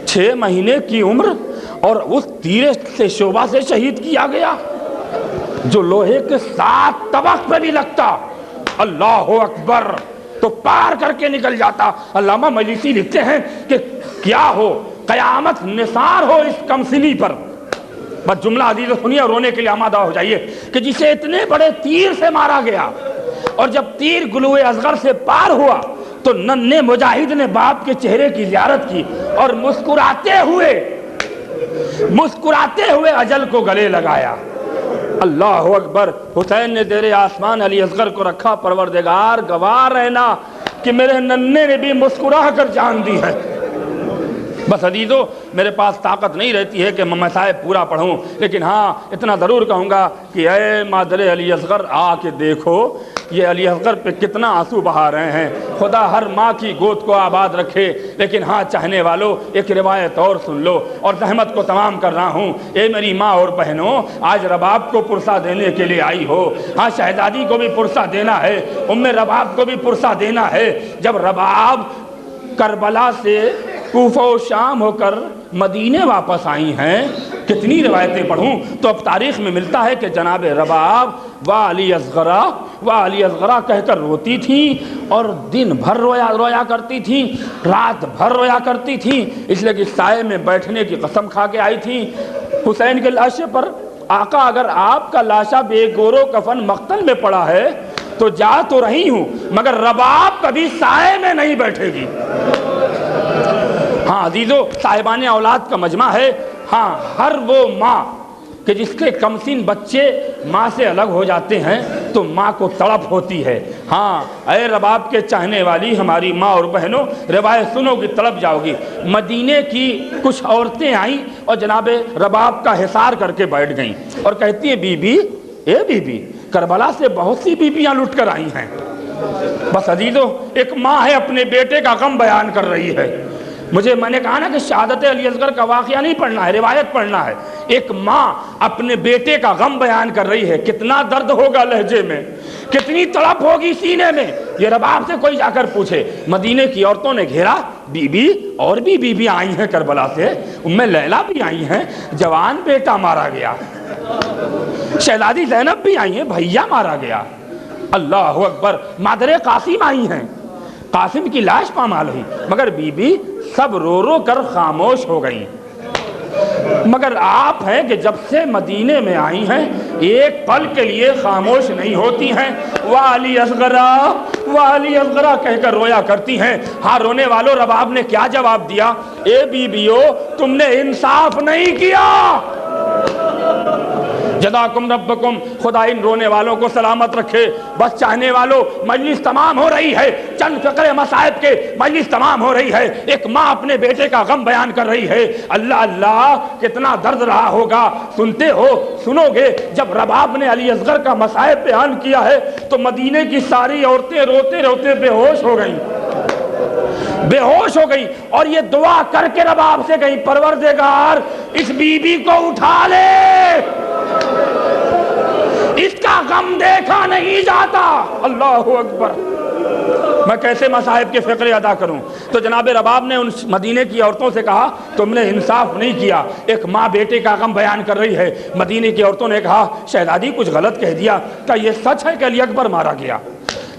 6 مہینے کی عمر اور اس تیرے سے شعبہ سے شہید کیا گیا جو لوہے کے 7 طبق پہ بھی لگتا، اللہ اکبر، تو پار کر کے نکل جاتا۔ علامہ مجلسی لکھتے ہیں کہ کیا ہو قیامت نثار ہو اس کمسنی پر۔ بس جملہ عزیز سنیے اور رونے کے لیے آمادہ ہو جائیے کہ جسے اتنے بڑے تیر سے مارا گیا اور جب تیر گلوئے اصغر سے پار ہوا تو ننھے مجاہد نے باپ کے چہرے کی زیارت کی اور مسکراتے ہوئے اجل کو گلے لگایا۔ اللہ اکبر، حسین نے زیر آسمان علی اصغر کو رکھا، پروردگار گواہ رہنا کہ میرے ننھے نے بھی مسکرا کر جان دی ہے۔ بس عزیزو میرے پاس طاقت نہیں رہتی ہے کہ میں مصائب پورا پڑھوں، لیکن ہاں اتنا ضرور کہوں گا کہ اے مادر علی اصغر آ کے دیکھو یہ علی اصغر پہ کتنا آنسو بہا رہے ہیں۔ خدا ہر ماں کی گود کو آباد رکھے۔ لیکن ہاں چاہنے والوں ایک روایت اور سن لو اور زحمت کو تمام کر رہا ہوں۔ اے میری ماں اور بہنوں، آج رباب کو پرسہ دینے کے لیے آئی ہو، ہاں شہزادی کو بھی پرسہ دینا ہے، ام رباب کو بھی پرسہ دینا ہے۔ جب رباب کربلا سے کوفہ و شام ہو کر مدینے واپس آئی ہیں، کتنی روایتیں پڑھوں تو اب تاریخ میں ملتا ہے کہ جناب رباب علی اصغرا کہہ کر روتی تھیں اور دن بھر رویا کرتی تھیں، رات بھر رویا کرتی تھیں، اس لیے کہ سائے میں بیٹھنے کی قسم کھا کے آئی تھیں۔ حسین کے لاشے پر آقا اگر آپ کا لاشا بے گورو کفن مقتل میں پڑا ہے تو جا تو رہی ہوں مگر رباب کبھی سائے میں نہیں بیٹھے گی۔ ہاں عزیزو صاحبان اولاد کا مجمع ہے، ہاں ہر وہ ماں کہ جس کے کمسن بچے ماں سے الگ ہو جاتے ہیں تو ماں کو تڑپ ہوتی ہے۔ ہاں اے رباب کے چاہنے والی ہماری ماں اور بہنوں، روایت سنو گی تڑپ جاؤ گی۔ مدینے کی کچھ عورتیں آئیں اور جناب رباب کا حصار کر کے بیٹھ گئیں اور کہتی ہیں بی بی، اے بی بی، کربلا سے بہت سی بیبیاں لٹ کر آئی ہیں۔ بس عزیزو ایک ماں ہے اپنے بیٹے کا غم بیان کر رہی ہے، میں نے کہا نا کہ شہادت علی اصغر کا واقعہ نہیں پڑھنا ہے، روایت پڑھنا ہے۔ ایک ماں اپنے بیٹے کا غم بیان کر رہی ہے، کتنا درد ہوگا لہجے میں، کتنی تڑپ ہوگی سینے میں۔ یہ رباب سے کوئی جا کر پوچھے۔ مدینے کی عورتوں نے گھیرا، بی بی اور بھی بی بی آئی ہیں کربلا سے، ام لیلہ بھی آئی ہیں، جوان بیٹا مارا گیا، شہزادی زینب بھی آئی ہیں، بھیا مارا گیا، اللہ اکبر، مادر قاسم آئی ہیں، قاسم کی لاش پامال ہوئی، مگر بی بی سب رو رو کر خاموش ہو گئی۔ مگر آپ ہیں کہ جب سے مدینے میں آئی ہیں ایک پل کے لیے خاموش نہیں ہوتی ہیں، والی اصغرا والی اصغرا کہہ کر رویا کرتی ہیں۔ ہاں رونے والوں، رباب نے کیا جواب دیا؟ اے بیویو، تم نے انصاف نہیں کیا۔ جزاکم ربکم، خدا ان رونے والوں کو سلامت رکھے۔ بس چاہنے والوں، مجلس تمام ہو رہی ہے، چند فقرے مصائب کے مجلس تمام ہو رہی ہے۔ ایک ماں اپنے بیٹے کا غم بیان کر رہی ہے، اللہ اللہ کتنا درد رہا ہوگا۔ سنتے ہو، سنو گے، جب رباب نے علی اصغر کا مصائب بیان کیا ہے تو مدینے کی ساری عورتیں روتے روتے بے ہوش ہو گئیں، بے ہوش ہو گئی، اور یہ دعا کر کے رباب سے گئی، پروردگار اس بی بی کو اٹھا لے، اس کا غم دیکھا نہیں جاتا۔ اللہ اکبر، میں کیسے مصائب کے فقرے ادا کروں؟ تو جناب رباب نے ان مدینے کی عورتوں سے کہا تم نے انصاف نہیں کیا۔ ایک ماں بیٹے کا غم بیان کر رہی ہے، مدینے کی عورتوں نے کہا شہزادی کچھ غلط کہہ دیا، کیا یہ سچ ہے کہ علی اکبر مارا گیا؟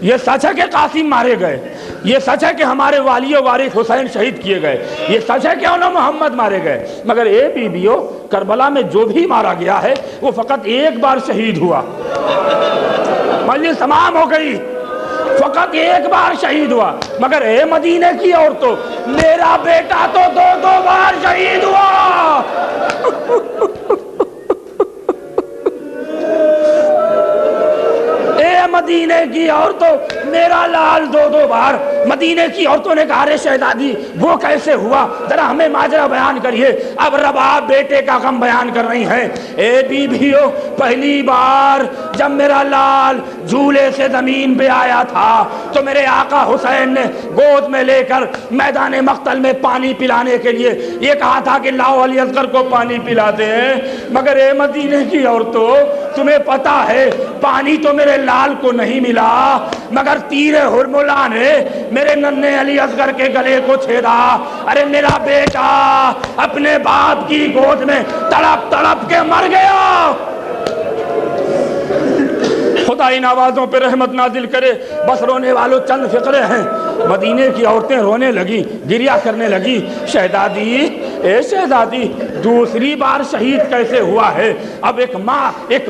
یہ سچ ہے کہ قاسم مارے گئے؟ یہ سچ ہے کہ ہمارے والی و وارث حسین شہید کیے گئے؟ یہ سچ ہے کہ انہوں محمد مارے گئے؟ مگر اے بیویو، کربلا میں جو بھی مارا گیا ہے وہ فقط ایک بار شہید ہوا، مجلس تمام ہو گئی، فقط ایک بار شہید ہوا۔ مگر اے مدینے کی عورتوں، میرا بیٹا تو دو دو بار شہید ہوا۔ اے مدینے کی عورتوں، میرا لال دو دو بار۔ مدینے کی عورتوں نے کہا رے شہزادی وہ کیسے ہوا، ذرا ہمیں ماجرا بیان کریے۔ اب رباب بیٹے کا غم بیان کر رہی ہیں۔ اے بیویو، پہلی بار جب میرا لال جھولے سے زمین پہ آیا تھا تو میرے آقا حسین نے گود میں لے کر میدان مقتل میں پانی پلانے کے لیے یہ کہا تھا کہ لاؤ علی اصغر کو پانی پلاتے ہیں۔ مگر اے مدینے کی عورتوں، تمہیں پتا ہے پانی تو میرے لال کو نہیں ملا، مگر تیر ہرملا نے میرے ننھے علی اصغر کے گلے کو چھیدا۔ ارے میرا بیٹا اپنے باپ کی گود میں تڑپ تڑپ کے مر گیا۔ خدا ان آوازوں پہ رحمت نازل کرے۔ بس رونے والوں چند فقرے ہیں۔ مدینے کی عورتیں رونے لگی، گریا کرنے لگی، شہزادی اے شہزادی دوسری بار شہید کیسے ہوا ہے؟ اب ایک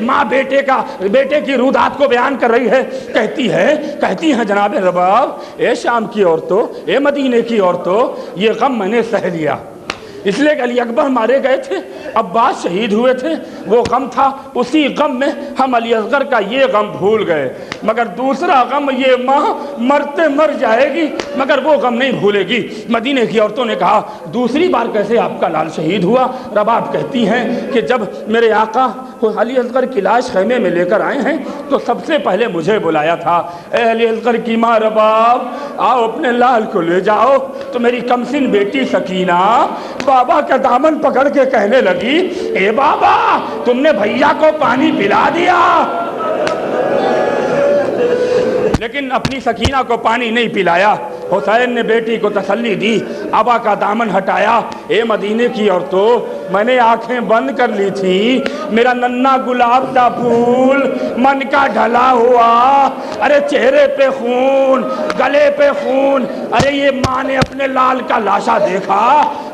ماں بیٹے کی رودات کو بیان کر رہی ہے، کہتی ہیں جناب رباب، اے شام کی عورتوں، اے مدینے کی عورتوں، یہ غم میں نے سہ لیا، اس لیے کہ علی اکبر مارے گئے تھے، عباس شہید ہوئے تھے، وہ غم تھا، اسی غم میں ہم علی اصغر کا یہ غم بھول گئے، مگر دوسرا غم یہ ماں مرتے مر جائے گی مگر وہ غم نہیں بھولے گی۔ مدینے کی عورتوں نے کہا دوسری بار کیسے آپ کا لال شہید ہوا؟ رباب کہتی ہیں کہ جب میرے آقا علی اصغر کی لاش خیمے میں لے کر آئے ہیں تو سب سے پہلے مجھے بلایا تھا، اے علی اصغر کی ماں رباب آؤ اپنے لال کو لے جاؤ۔ تو میری کمسن بیٹی سکینہ بابا کا دامن پکڑ کے کہنے لگی، اے بابا تم نے بھیا کو پانی پلا دیا، لیکن اپنی سکینہ کو پانی نہیں پلایا۔ حسین نے بیٹی کو تسلی دی، ابا کا دامن ہٹایا۔ اے مدینے کی عورتوں، میں نے آنکھیں بند کر لی تھی، میرا ننھا گلاب کا پھول من کا ڈھلا ہوا، ارے چہرے پہ خون، گلے پہ خون، ارے یہ ماں نے اپنے لال کا لاشا دیکھا۔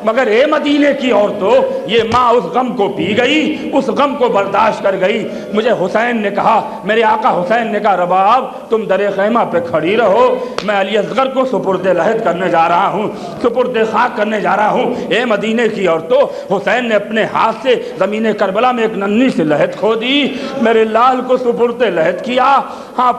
مگر اے مدینے کی عورتوں، یہ ماں اس غم کو پی گئی، اس غم کو برداشت کر گئی۔ مجھے حسین نے کہا، میرے آقا حسین نے کہا رباب تم در خیمہ پہ کھڑی رہو، میں علی اصغر کو سپرد لحد کرنے جا رہا ہوں، سپرد خاک کرنے جا رہا ہوں۔ اے مدینے کی عورتوں، حسین نے اپنے ہاتھ سے زمین کربلا میں ایک ننھی سی لحد کھودی، میرے لال کو سپرد لحد کیا۔ ہاں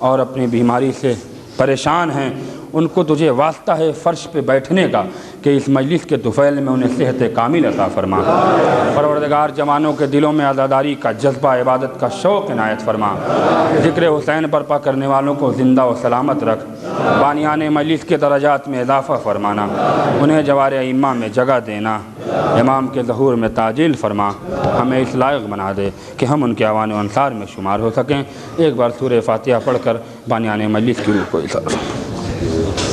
اور اپنی بیماری سے پریشان ہیں، ان کو تجھے واسطہ ہے فرش پہ بیٹھنے کا کہ اس مجلس کے طفیل میں انہیں صحت کامل عطا فرما۔ پروردگار جوانوں کے دلوں میں عزاداری کا جذبہ، عبادت کا شوق عنایت فرما۔ ذکر حسین برپا کرنے والوں کو زندہ و سلامت رکھ۔ بانیان مجلس کے درجات میں اضافہ فرمانا، انہیں جوار ائمہ میں جگہ دینا، امام کے ظہور میں تعجیل فرما، ہمیں اس لائق بنا دے کہ ہم ان کے اعوان و انصار میں شمار ہو سکیں۔ ایک بار سورہ فاتحہ پڑھ کر بانیان مجلس کی روح کو اظہار